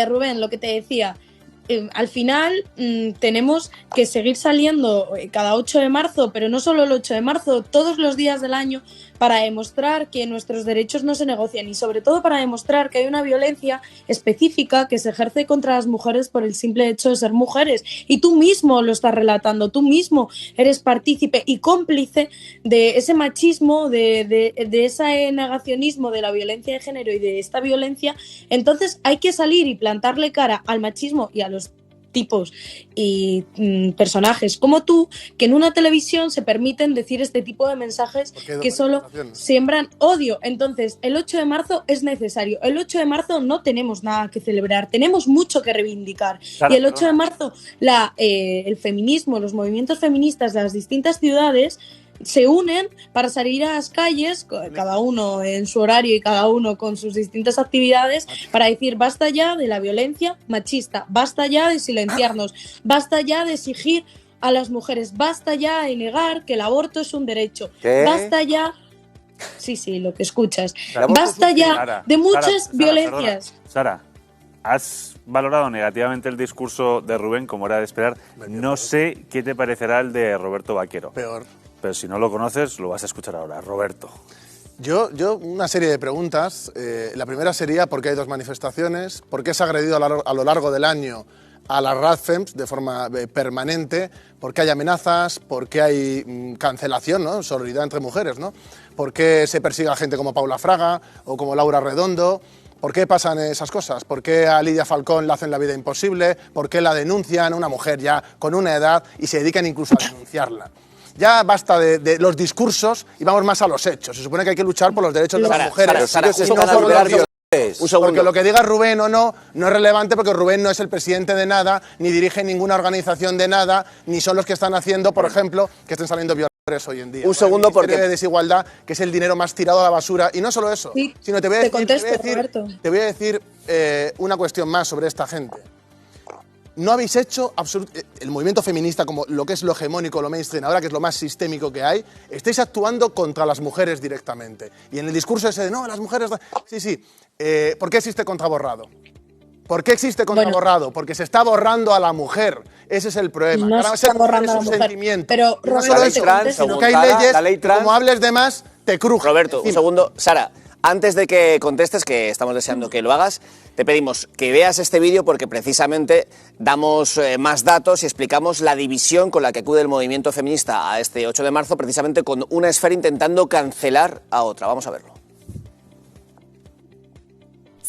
Rubén, lo que te decía, al final tenemos que seguir saliendo cada 8 de marzo, pero no solo el 8 de marzo, todos los días del año, para demostrar que nuestros derechos no se negocian y sobre todo para demostrar que hay una violencia específica que se ejerce contra las mujeres por el simple hecho de ser mujeres. Y tú mismo lo estás relatando, tú mismo eres partícipe y cómplice de ese machismo, de ese negacionismo de la violencia de género y de esta violencia. Entonces hay que salir y plantarle cara al machismo y a los tipos y personajes como tú, que en una televisión se permiten decir este tipo de mensajes que solo siembran odio. Entonces, el 8 de marzo es necesario. El 8 de marzo no tenemos nada que celebrar, tenemos mucho que reivindicar. Claro, y el 8 de marzo, el feminismo, los movimientos feministas de las distintas ciudades se unen para salir a las calles, cada uno en su horario y cada uno con sus distintas actividades, para decir basta ya de la violencia machista, basta ya de silenciarnos, basta ya de exigir a las mujeres, basta ya de negar que el aborto es un derecho, basta ya... Sí, lo que escuchas. Basta ya de muchas violencias. Sara, has valorado negativamente el discurso de Rubén, como era de esperar. No sé qué te parecerá el de Roberto Vaquero. Peor. Pero si no lo conoces, lo vas a escuchar ahora. Roberto. Yo una serie de preguntas. La primera sería ¿por qué hay dos manifestaciones? ¿Por qué se ha agredido a lo largo del año a las RADFEMS de forma permanente? ¿Por qué hay amenazas? ¿Por qué hay cancelación, ¿no? Solidaridad entre mujeres, ¿no? ¿Por qué se persigue a gente como Paula Fraga o como Laura Redondo? ¿Por qué pasan esas cosas? ¿Por qué a Lidia Falcón le hacen la vida imposible? ¿Por qué la denuncian, una mujer ya con una edad, y se dedican incluso a denunciarla? Ya basta de los discursos y vamos más a los hechos. Se supone que hay que luchar por los derechos de las mujeres. Porque lo que diga Rubén o no es relevante, porque Rubén no es el presidente de nada, ni dirige ninguna organización de nada, ni son los que están haciendo, por ejemplo, que estén saliendo violadores hoy en día. Un segundo, porque de desigualdad, que es el dinero más tirado a la basura. Y no solo eso, sino te voy a decir una cuestión más sobre esta gente. No habéis hecho el movimiento feminista, como lo que es lo hegemónico, lo mainstream, ahora que es lo más sistémico que hay, estáis actuando contra las mujeres directamente. Y en el discurso ese de, no, las mujeres... Sí. ¿Por qué existe contraborrado? ¿Por qué existe contraborrado? Porque se está borrando a la mujer. Ese es el problema. No se está borrando a la mujer. Pero no solo eso, sino que hay leyes, y como hables de más, te crujen. Roberto, un segundo. Sara, antes de que contestes, que estamos deseando que lo hagas, te pedimos que veas este vídeo porque precisamente damos más datos y explicamos la división con la que acude el movimiento feminista a este 8 de marzo, precisamente con una esfera intentando cancelar a otra. Vamos a verlo.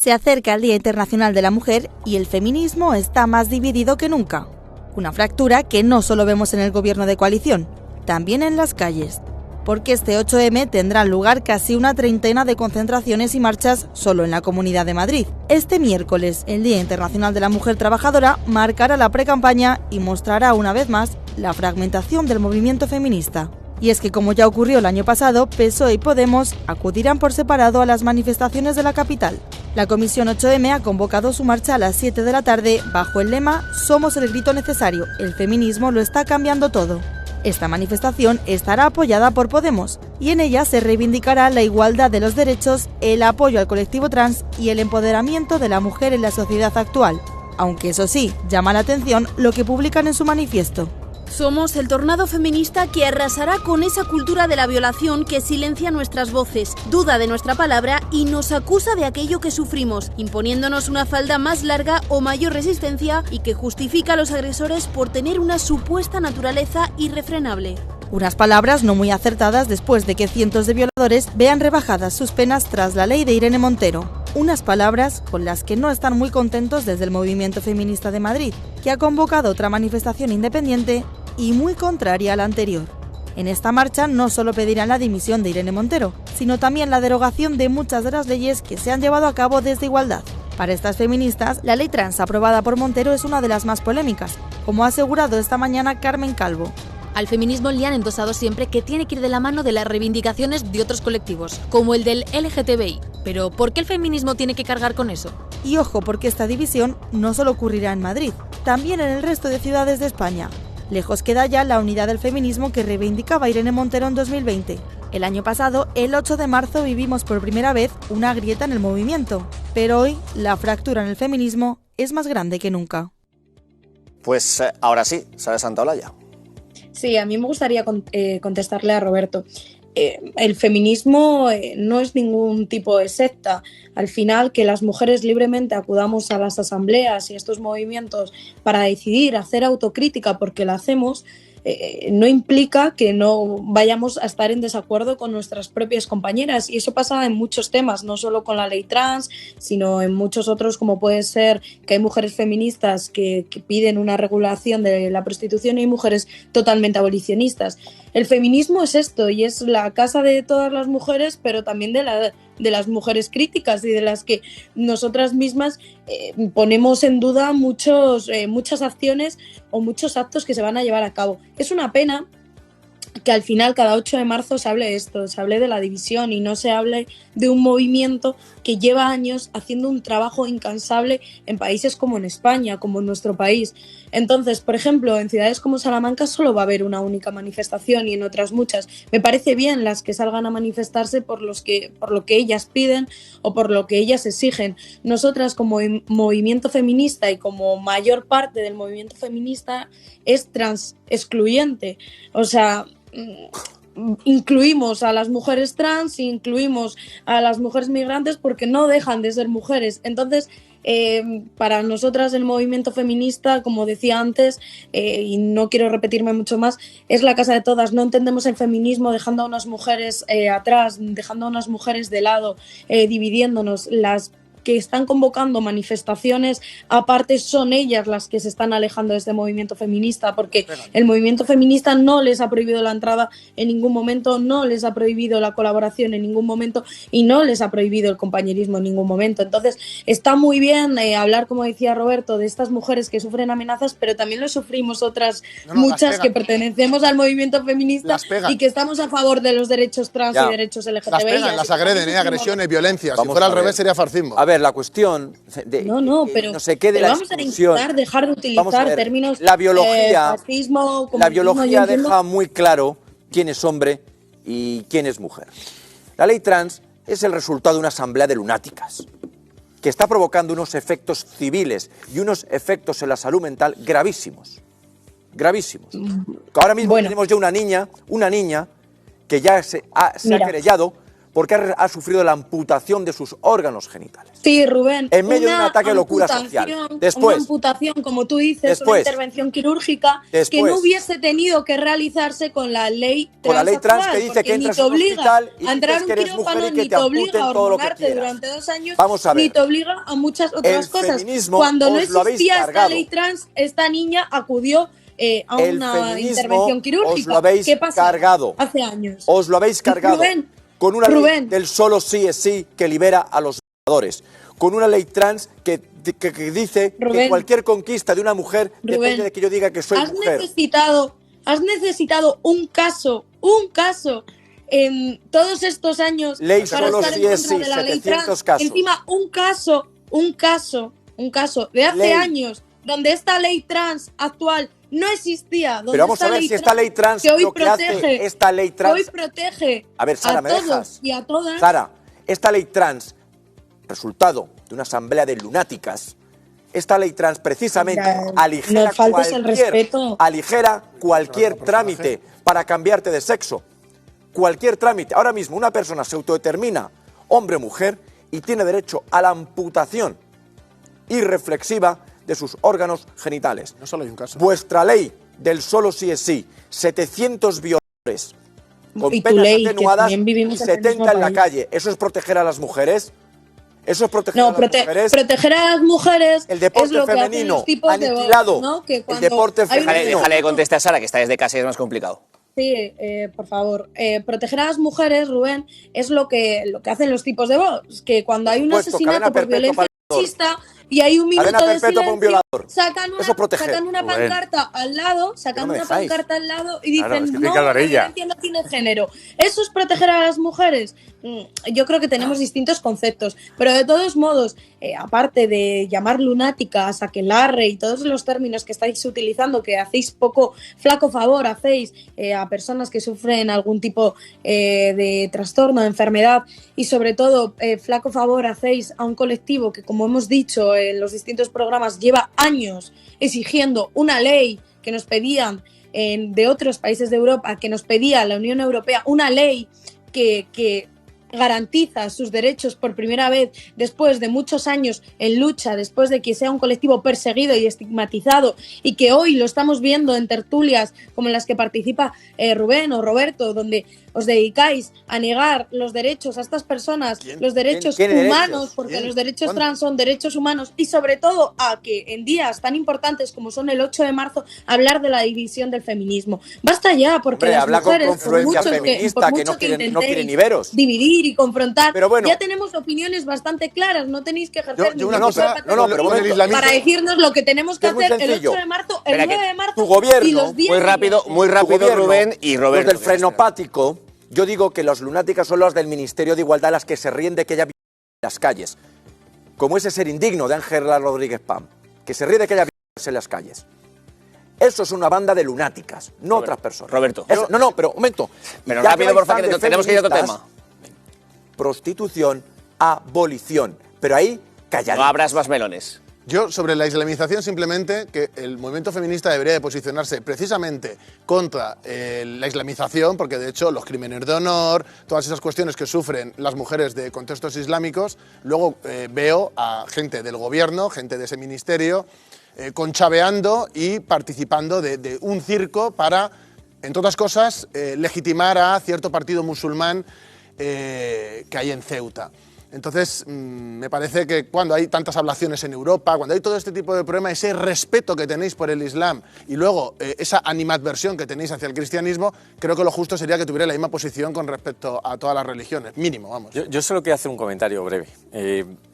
Se acerca el Día Internacional de la Mujer y el feminismo está más dividido que nunca. Una fractura que no solo vemos en el gobierno de coalición, también en las calles. Porque este 8M tendrán lugar casi una treintena de concentraciones y marchas solo en la Comunidad de Madrid. Este miércoles, el Día Internacional de la Mujer Trabajadora marcará la precampaña y mostrará una vez más la fragmentación del movimiento feminista. Y es que, como ya ocurrió el año pasado, PSOE y Podemos acudirán por separado a las manifestaciones de la capital. La Comisión 8M ha convocado su marcha a las 7 de la tarde bajo el lema «Somos el grito necesario, el feminismo lo está cambiando todo». Esta manifestación estará apoyada por Podemos y en ella se reivindicará la igualdad de los derechos, el apoyo al colectivo trans y el empoderamiento de la mujer en la sociedad actual. Aunque eso sí, llama la atención lo que publican en su manifiesto. Somos el tornado feminista que arrasará con esa cultura de la violación que silencia nuestras voces, duda de nuestra palabra y nos acusa de aquello que sufrimos, imponiéndonos una falda más larga o mayor resistencia y que justifica a los agresores por tener una supuesta naturaleza irrefrenable. Unas palabras no muy acertadas después de que cientos de violadores vean rebajadas sus penas tras la ley de Irene Montero. Unas palabras con las que no están muy contentos desde el Movimiento Feminista de Madrid, que ha convocado otra manifestación independiente y muy contraria a la anterior. En esta marcha no solo pedirán la dimisión de Irene Montero, sino también la derogación de muchas de las leyes que se han llevado a cabo desde Igualdad. Para estas feministas, la ley trans aprobada por Montero es una de las más polémicas, como ha asegurado esta mañana Carmen Calvo. Al feminismo le han endosado siempre que tiene que ir de la mano de las reivindicaciones de otros colectivos, como el del LGTBI. Pero ¿por qué el feminismo tiene que cargar con eso? Y ojo, porque esta división no solo ocurrirá en Madrid, también en el resto de ciudades de España. Lejos queda ya la unidad del feminismo que reivindicaba Irene Montero en 2020. El año pasado, el 8 de marzo, vivimos por primera vez una grieta en el movimiento. Pero hoy, la fractura en el feminismo es más grande que nunca. Pues ahora sí, Sara Santaolalla. Sí, a mí me gustaría contestarle a Roberto. El feminismo no es ningún tipo de secta. Al final, que las mujeres libremente acudamos a las asambleas y estos movimientos para decidir, hacer autocrítica porque la hacemos, no implica que no vayamos a estar en desacuerdo con nuestras propias compañeras. Y eso pasa en muchos temas, no solo con la ley trans, sino en muchos otros, como puede ser que hay mujeres feministas que piden una regulación de la prostitución y hay mujeres totalmente abolicionistas. El feminismo es esto y es la casa de todas las mujeres, pero también de las mujeres críticas y de las que nosotras mismas ponemos en duda muchas acciones o muchos actos que se van a llevar a cabo. Es una pena que al final cada 8 de marzo se hable de esto, se hable de la división y no se hable de un movimiento que lleva años haciendo un trabajo incansable en países como en España, como en nuestro país. Entonces, por ejemplo, en ciudades como Salamanca solo va a haber una única manifestación y en otras muchas. Me parece bien las que salgan a manifestarse por lo que ellas piden o por lo que ellas exigen. Nosotras como movimiento feminista y como mayor parte del movimiento feminista es trans excluyente. O sea, incluimos a las mujeres trans, incluimos a las mujeres migrantes porque no dejan de ser mujeres. Entonces, para nosotras el movimiento feminista, como decía antes, y no quiero repetirme mucho más, es la casa de todas. No entendemos el feminismo dejando a unas mujeres atrás, dejando a unas mujeres de lado, dividiéndonos. Las que están convocando manifestaciones aparte son ellas las que se están alejando de este movimiento feminista, porque el movimiento feminista no les ha prohibido la entrada en ningún momento, no les ha prohibido la colaboración en ningún momento y no les ha prohibido el compañerismo en ningún momento. Entonces está muy bien hablar, como decía Roberto, de estas mujeres que sufren amenazas, pero también lo sufrimos otras muchas que pertenecemos al movimiento feminista y que estamos a favor de los derechos trans y derechos LGTBI. Las pegan, las agreden, agresiones, violencias. Si fuera al revés sería fascismo. A ver, la cuestión de pero no se quede la vamos a intentar dejar de utilizar términos la biología, fascismo, la biología deja muy claro quién es hombre y quién es mujer. La ley trans es el resultado de una asamblea de lunáticas que está provocando unos efectos civiles y unos efectos en la salud mental gravísimos. Gravísimos. Ahora mismo tenemos ya una niña que ya se ha querellado porque ha sufrido la amputación de sus órganos genitales. Sí, Rubén. En medio de un ataque de locura social. Después, una amputación, como tú dices, una intervención quirúrgica que no hubiese tenido que realizarse con la ley trans. Con la ley trans que dice que entras en un hospital y a entrar dices que eres mujer y que te amputen a todo lo que hormonarte quieras. durante 2 años, Vamos a ver. ni te obliga a muchas otras El cosas. feminismo Cuando no os lo habéis existía esta cargado. ley trans, esta niña acudió a una intervención quirúrgica. Os lo habéis ¿Qué pasa? cargado. Hace años. Os lo habéis cargado. Rubén, con una ley del solo sí es sí que libera a los violadores. Con una ley trans que dice que cualquier conquista de una mujer depende de que yo diga que soy mujer. Has necesitado un caso en todos estos años ley para solo estar sí en es contra sí, de la ley 700 trans. casos. Encima un caso de hace Ley. años donde esta ley trans actual no existía. Donde Pero vamos a ver si esta ley trans que hoy lo que hace esta ley trans. hoy protege A ver, Sara, a ¿me todos dejas? y a todas. Sara, esta ley trans, resultado de una asamblea de lunáticas, esta ley trans precisamente aligera cualquier trámite para cambiarte de sexo. Cualquier trámite. Ahora mismo una persona se autodetermina hombre o mujer y tiene derecho a la amputación irreflexiva de sus órganos genitales. No solo hay un caso. Vuestra ley del solo sí es sí, 700 violadores con Y tu penas ley, que atenuadas también vivimos y en el 70 mismo en la país. calle. ¿Eso es proteger a las mujeres? ¿Eso es proteger a las mujeres? Proteger a las mujeres El deporte es lo que hacen femenino los tipos de aniquilado. voz, ¿no? Que El cuando deporte hay una- femenino. Déjale que conteste a Sara, que está desde casa y es más complicado. Sí, por favor. Proteger a las mujeres, Rubén, es lo que hacen los tipos de voz. Que cuando hay un Supuesto, asesinato cadena por perpetua violencia para el machista y hay un minuto Cadena de perpetua para un silencio, violador. sacan Eso es proteger. sacan una Rubén. pancarta al lado, sacan no me una dejáis. pancarta al lado y Claro, dicen, es que tiene no, que hablar la ella. violencia no tiene género. ¿Eso es proteger a las mujeres? Yo creo que tenemos distintos conceptos, pero de todos modos, aparte de llamar lunáticas, aquelarre y todos los términos que estáis utilizando, que hacéis flaco favor hacéis a personas que sufren algún tipo de trastorno, de enfermedad, y sobre todo flaco favor hacéis a un colectivo que, como hemos dicho en los distintos programas, lleva años exigiendo una ley que nos pedían de otros países de Europa, que nos pedía la Unión Europea, una ley que garantiza sus derechos por primera vez después de muchos años en lucha, después de que sea un colectivo perseguido y estigmatizado, y que hoy lo estamos viendo en tertulias como en las que participa Rubén o Roberto, donde os dedicáis a negar los derechos a estas personas, los derechos ¿Quién humanos, derechos? porque ¿Quién? los derechos ¿Cuándo? trans son derechos humanos, y sobre todo a que en días tan importantes como son el 8 de marzo, hablar de la división del feminismo. Basta ya, porque Hombre, las habla con mujeres, confluencia feminista, que no quieren ni veros. dividir y confrontar, Pero bueno. ya tenemos opiniones bastante claras, no tenéis que ejercer yo una cosa- no, pero para momento. decirnos lo que tenemos que Es muy hacer el sencillo. 8 de marzo, el Espera, 9 que de marzo Tu gobierno, y los 10 Muy rápido, Rubén y Roberto. Los del frenopático, yo digo que los lunáticas son los del Ministerio de Igualdad las que se ríen de que haya violencia en las calles. Como ese ser indigno de Ángela Rodríguez Pam, que se ríe de que haya violencia en las calles. Eso es una banda de lunáticas, no otras personas. Roberto. No, pero un momento. Pero Ya rápido, que por vais favor, fan que de tenemos que ir a otro feministas, prostitución, abolición. Pero ahí, calladito. No abras más melones. Yo, sobre la islamización, simplemente que el movimiento feminista debería de posicionarse precisamente contra la islamización, porque de hecho los crímenes de honor, todas esas cuestiones que sufren las mujeres de contextos islámicos, luego veo a gente del gobierno, gente de ese ministerio, conchaveando y participando de un circo para, entre otras cosas, legitimar a cierto partido musulmán que hay en Ceuta. Entonces, me parece que cuando hay tantas ablaciones en Europa, cuando hay todo este tipo de problemas, ese respeto que tenéis por el Islam y luego esa animadversión que tenéis hacia el cristianismo, creo que lo justo sería que tuviera la misma posición con respecto a todas las religiones, mínimo, vamos. Yo solo quiero hacer un comentario breve.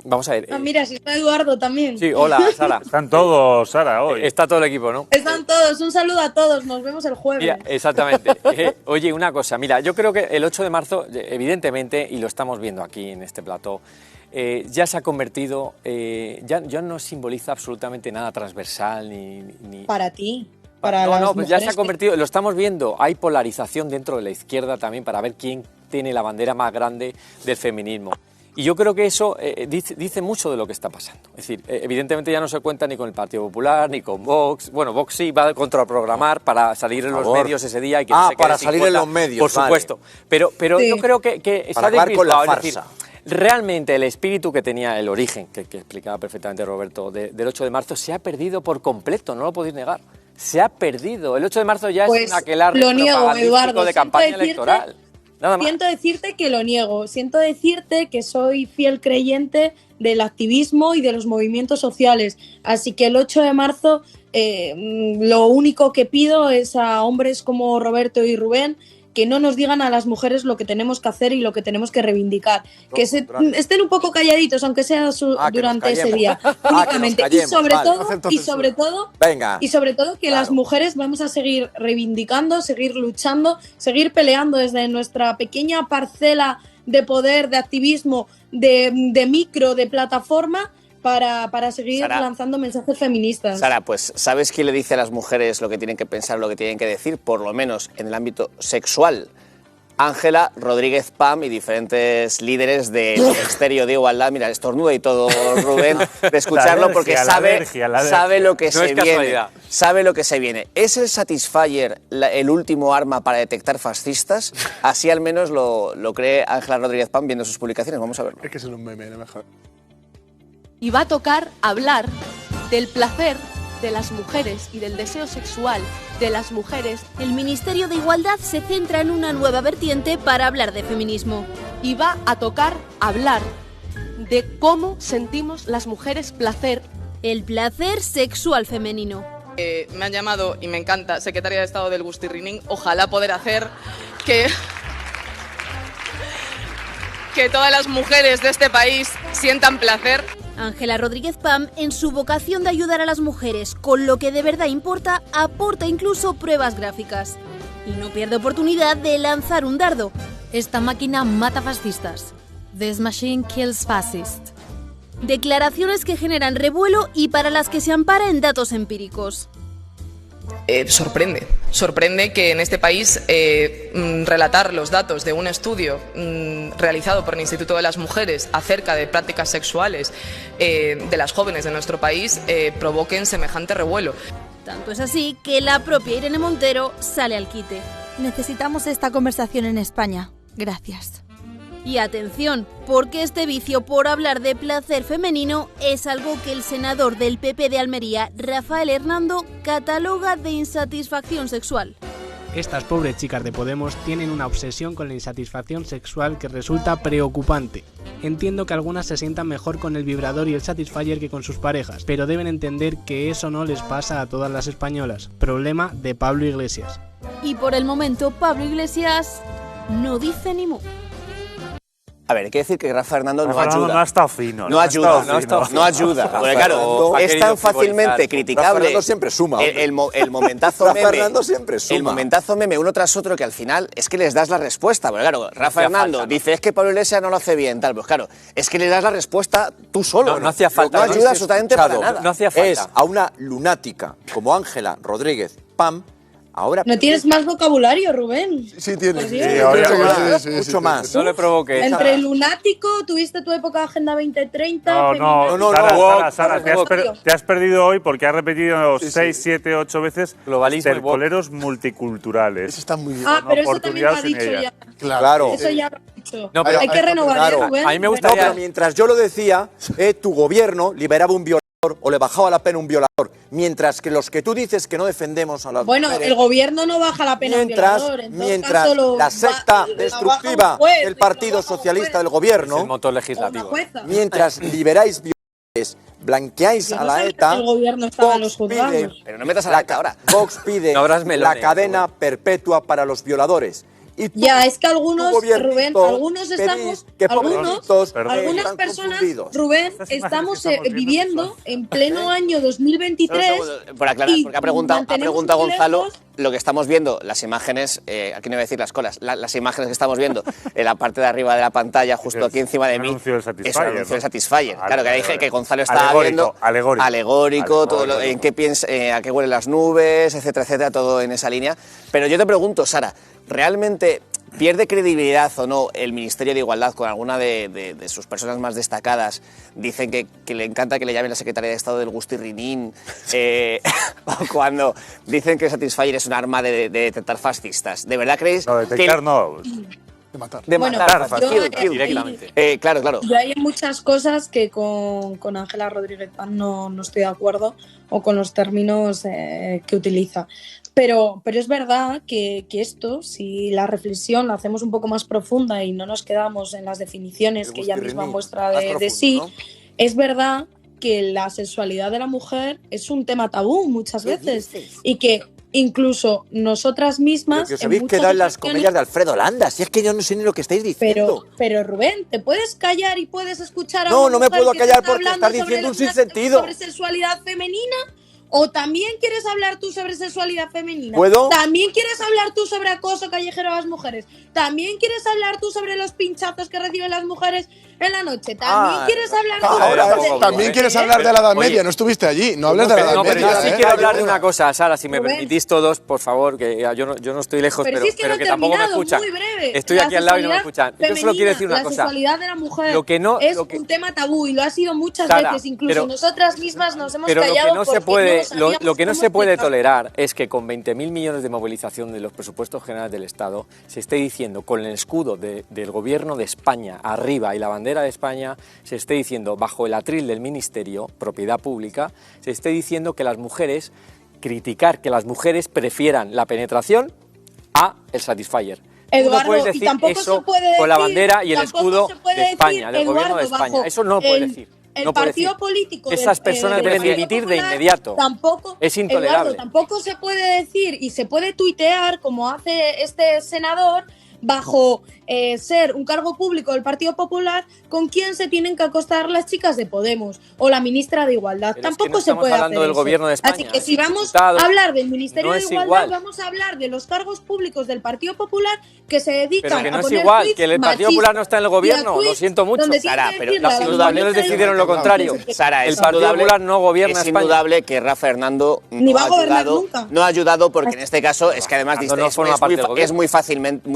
Vamos a ver. Ah, mira, si está Eduardo también. Sí, hola, Sara. Están todos, Sara, hoy. Está todo el equipo, ¿no? Están todos, un saludo a todos, nos vemos el jueves. Mira, exactamente. Oye, una cosa, mira, yo creo que el 8 de marzo, evidentemente, y lo estamos viendo aquí en este plató, ya se ha convertido, ya no simboliza absolutamente nada transversal ni... Para ti, para las No, pues ya se ha mujeres convertido, lo estamos viendo, hay polarización dentro de la izquierda también para ver quién tiene la bandera más grande del feminismo. Y yo creo que eso dice mucho de lo que está pasando. Es decir, evidentemente ya no se cuenta ni con el Partido Popular, ni con Vox. Bueno, Vox sí va a contraprogramar para salir en los medios ese día. Y que no se para quede salir sin en cuota, los medios, por supuesto. Pero Sí. yo creo que está acabar con la desvirtuado. Es decir, farsa. realmente el espíritu que tenía el origen, que explicaba perfectamente Roberto, del 8 de marzo, se ha perdido por completo, no lo podéis negar. Se ha perdido. El 8 de marzo ya Pues es un aquelarre lo niego, propagandístico Eduardo. de Siento campaña decirte- electoral. Nada más. Siento decirte que lo niego, siento decirte que soy fiel creyente del activismo y de los movimientos sociales, así que el 8 de marzo lo único que pido es a hombres como Roberto y Rubén que no nos digan a las mujeres lo que tenemos que hacer y lo que tenemos que reivindicar, que estén un poco calladitos, aunque sea durante ese día, únicamente, callemos, y sobre vale. todo Venga. y sobre todo que las mujeres vamos a seguir reivindicando, seguir luchando, seguir peleando desde nuestra pequeña parcela de poder, de activismo, de micro, de plataforma, para seguir Sara. lanzando mensajes feministas. Sara, pues ¿sabes quién le dice a las mujeres lo que tienen que pensar, lo que tienen que decir? Por lo menos en el ámbito sexual. Ángela Rodríguez Pam y diferentes líderes del Ministerio de Igualdad. Mira, estornuda y todo, Rubén, de escucharlo porque La alergia. sabe lo que No se es viene. casualidad. Sabe lo que se viene. ¿Es el Satisfyer el último arma para detectar fascistas? Así al menos lo cree Ángela Rodríguez Pam viendo sus publicaciones. Vamos a verlo. Es que es un meme, no mejor. Y va a tocar hablar del placer de las mujeres y del deseo sexual de las mujeres. El Ministerio de Igualdad se centra en una nueva vertiente para hablar de feminismo. Y va a tocar hablar de cómo sentimos las mujeres placer. El placer sexual femenino. Me han llamado, y me encanta, secretaria de Estado del Gustirrinín. Ojalá poder hacer que todas las mujeres de este país sientan placer. Ángela Rodríguez Pam, en su vocación de ayudar a las mujeres con lo que de verdad importa, aporta incluso pruebas gráficas. Y no pierde oportunidad de lanzar un dardo. Esta máquina mata fascistas. This machine kills fascists. Declaraciones que generan revuelo y para las que se ampara en datos empíricos. Sorprende que en este país relatar los datos de un estudio realizado por el Instituto de las Mujeres acerca de prácticas sexuales de las jóvenes de nuestro país provoquen semejante revuelo. Tanto es así que la propia Irene Montero sale al quite. Necesitamos esta conversación en España. Gracias. Y atención, porque este vicio por hablar de placer femenino es algo que el senador del PP de Almería, Rafael Hernando, cataloga de insatisfacción sexual. Estas pobres chicas de Podemos tienen una obsesión con la insatisfacción sexual que resulta preocupante. Entiendo que algunas se sientan mejor con el vibrador y el Satisfyer que con sus parejas, pero deben entender que eso no les pasa a todas las españolas. Problema de Pablo Iglesias. Y por el momento Pablo Iglesias no dice ni mu. A ver, hay que decir que Rafa Hernando no ayuda. No ha estado fino. No ayuda. Porque claro, es tan fácilmente criticable. Rafa Hernando siempre suma. El momentazo Rafa meme. Hernando siempre suma. El momentazo meme uno tras otro que al final es que les das la respuesta. Porque claro, Rafa Hernando dice es que Pablo Iglesias no lo hace bien, tal. Pues claro, es que le das la respuesta tú solo. No hacía falta. No ayuda absolutamente para nada. No hacía falta. Es a una lunática como Ángela Rodríguez Pam. Ahora ¿No tienes más vocabulario, Rubén? Sí tienes. Por Dios. Mucho más. No le provoque. Entre lunático, tuviste tu época Agenda 2030. Sara, te has perdido hoy porque has repetido 6, 7, 8 veces globalismo tercoleros multiculturales. Eso está muy bien. Pero eso también lo ha dicho ya. Claro. Eso ya lo ha dicho. No, pero hay que renovar, Rubén. A mí me gustaría. No, pero mientras yo lo decía, tu gobierno liberaba un violador o le bajaba la pena a un violador, mientras que los que tú dices que no defendemos a las Bueno, mujeres, el gobierno no baja la pena a un violador. En todo caso, la secta destructiva del Partido Socialista del Gobierno, el motor legislativo. mientras liberáis violadores, blanqueáis a la ETA, el gobierno estaba en los juzgados. Pero no metas a la ETA ahora. Vox pide la cadena perpetua para los violadores. Y tú, ya, es que algunos, Rubén, algunos estamos, algunas personas, Rubén, estamos viviendo en pleno año 2023. Por aclarar, porque ha preguntado Gonzalo lo que estamos viendo, las imágenes, aquí no voy a decir las colas, las imágenes que estamos viendo en la parte de arriba de la pantalla, justo aquí encima de mí, es un anuncio del Satisfyer. Claro, que dije que Gonzalo estaba viendo alegórico, todo en qué piensa, a qué huelen las nubes, etcétera, etcétera, todo en esa línea. Pero yo te pregunto, Sara, ¿realmente ¿pierde credibilidad o no el Ministerio de Igualdad con alguna de sus personas más destacadas? Dicen que le encanta que le llamen la Secretaría de Estado del Gustirrinín, o cuando dicen que Satisfyer es un arma de detectar fascistas. ¿De verdad creéis No, detectar que... no. De matar. De Bueno, matar, yo, directamente. Claro. Yo hay muchas cosas que con Ángela Rodríguez Pan no estoy de acuerdo, o con los términos que utiliza. Pero es verdad que esto, si la reflexión la hacemos un poco más profunda y no nos quedamos en las definiciones que ella misma muestra de sí, ¿no? Es verdad que la sexualidad de la mujer es un tema tabú muchas veces, y que incluso nosotras mismas... Pero que os habéis quedado en las comedias de Alfredo Landa, si es que yo no sé ni lo que estáis diciendo. Pero Rubén, ¿te puedes callar y puedes escuchar a No, una no me mujer puedo que callar te está porque hablando estás diciendo un sinsentido. sobre sexualidad femenina? ¿O también quieres hablar tú sobre sexualidad femenina? ¿Puedo? ¿También quieres hablar tú sobre acoso callejero a las mujeres? ¿También quieres hablar tú sobre los pinchazos que reciben las mujeres en la noche? ¿También quieres hablar tú También quieres hablar de la Edad Media, no estuviste allí, no hables de la Edad No, pero Media. yo sí quiero hablar de una cosa, Sara, si me permitís todos, por favor, que yo no estoy lejos, Pero pero, si es que pero no que he tampoco me terminado, escuchan. muy breve. Estoy aquí al lado y no me escuchan. Yo solo quiero decir una cosa. La sexualidad de la mujer Lo que no- es lo que- un tema tabú y lo ha sido muchas Sara, veces, incluso pero- nosotras mismas nos hemos Pero callado lo que no se porque puede, no sabíamos lo que no cómo se puede explicar. tolerar es que con 20.000 millones de movilización de los presupuestos generales del Estado se esté diciendo, con el escudo del gobierno de España arriba y la bandera de España, se esté diciendo, bajo el atril del Ministerio, propiedad pública, se esté diciendo que las mujeres, criticar que las mujeres prefieran la penetración a el Satisfyer. Eduardo, no puedes y decir tampoco eso se puede con la decir- bandera y el tampoco escudo se puede de España, decir, del gobierno de Eduardo, España. bajo Eso no puede decir. El no puede partido decir. político Esas personas deben Partido dimitir de Popular inmediato. Tampoco, Es intolerable. Eduardo, tampoco se puede decir y se puede tuitear, como hace este senador, bajo ser un cargo público del Partido Popular, con quién se tienen que acostar las chicas de Podemos o la ministra de Igualdad. Pero es que Tampoco no se estamos puede hablando hacer del eso. gobierno de España, Así que es si vamos diputados. a hablar del Ministerio No de es Igualdad, igual. vamos a hablar de los cargos públicos del Partido Popular que se dedican Pero que no a es poner igual, tweets que el Partido machistas Popular no está en el y a gobierno, lo tweets siento mucho. donde tiene Sara, que pero decirle a los las españoles mujeres decidieron lo contrario. Sara, El es Partido indudable- Popular no gobierna es España. indudable que Rafa Hernando Ni va no a ha gobernar ayudado, nunca. no ha ayudado porque en este caso es que además Hernando no es forma parte del gobierno. muy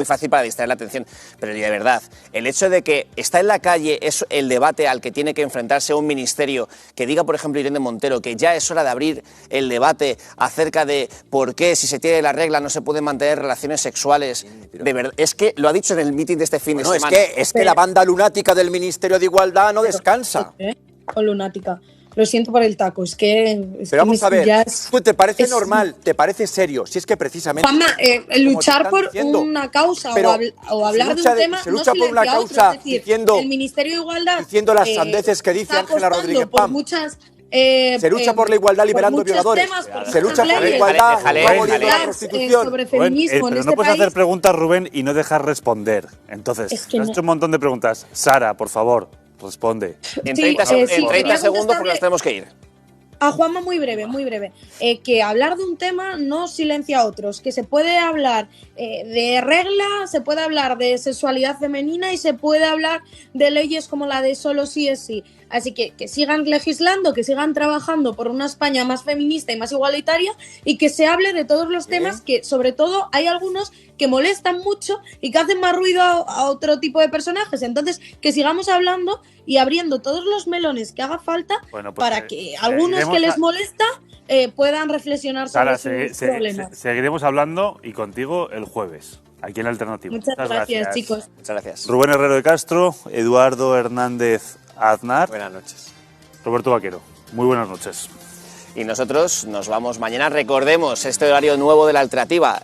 fácil para distraer la atención. Pero de verdad, el hecho de que está en la calle es el debate al que tiene que enfrentarse un ministerio que diga, por ejemplo, Irene Montero, que ya es hora de abrir el debate acerca de por qué, si se tiene la regla, no se pueden mantener relaciones sexuales. De verdad, es que lo ha dicho en el mitin de este fin de No, semana. es que la banda lunática del Ministerio de Igualdad no descansa. O lunática. Lo siento por el taco, es que... Pero vamos a ver, ya ¿te parece es- normal? ¿Te parece serio? Si es que precisamente... Juanma, luchar te por están diciendo, una causa pero o hablar se de lucha un tema se no lucha por una silencia a otro, causa es decir, diciendo el Ministerio de Igualdad diciendo las sandeces que dice está Ángela apostando Rodríguez por Pam. muchas, se lucha por la igualdad por liberando muchos violadores. temas, por Se muchas lucha por la leyes, igualdad, déjale, aboliendo la déjale. prostitución. Sobre Rubén, feminismo en pero este no puedes país. hacer preguntas, Rubén, y no dejar responder. Entonces, Es que has no. hecho un montón de preguntas. Sara, por favor, responde. En Sí, 30, sí, en sí, 30 voy a segundos porque contestarle- nos tenemos que ir. A Juanma, muy breve, muy breve. Que hablar de un tema no silencia a otros, que se puede hablar de regla, se puede hablar de sexualidad femenina y se puede hablar de leyes como la de solo sí es sí. Así que sigan legislando, que sigan trabajando por una España más feminista y más igualitaria y que se hable de todos los temas que, sobre todo, hay algunos que molestan mucho y que hacen más ruido a otro tipo de personajes. Entonces, que sigamos hablando y abriendo todos los melones que haga falta Bueno, pues, para que algunos que les molesta puedan reflexionar Sara, sobre sus problemas. seguiremos hablando y contigo el jueves, aquí en Alternativo. Muchas gracias, chicos. Muchas gracias. Rubén Herrero de Castro, Eduardo Hernández Aznar. Buenas noches. Roberto Vaquero. Muy buenas noches. Y nosotros nos vamos mañana. Recordemos este horario nuevo de la Alternativa.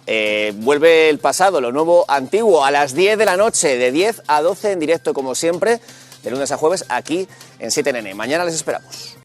Vuelve el pasado, lo nuevo antiguo, a las 10 de la noche, de 10 a 12 en directo, como siempre, de lunes a jueves, aquí en 7NN. Mañana les esperamos.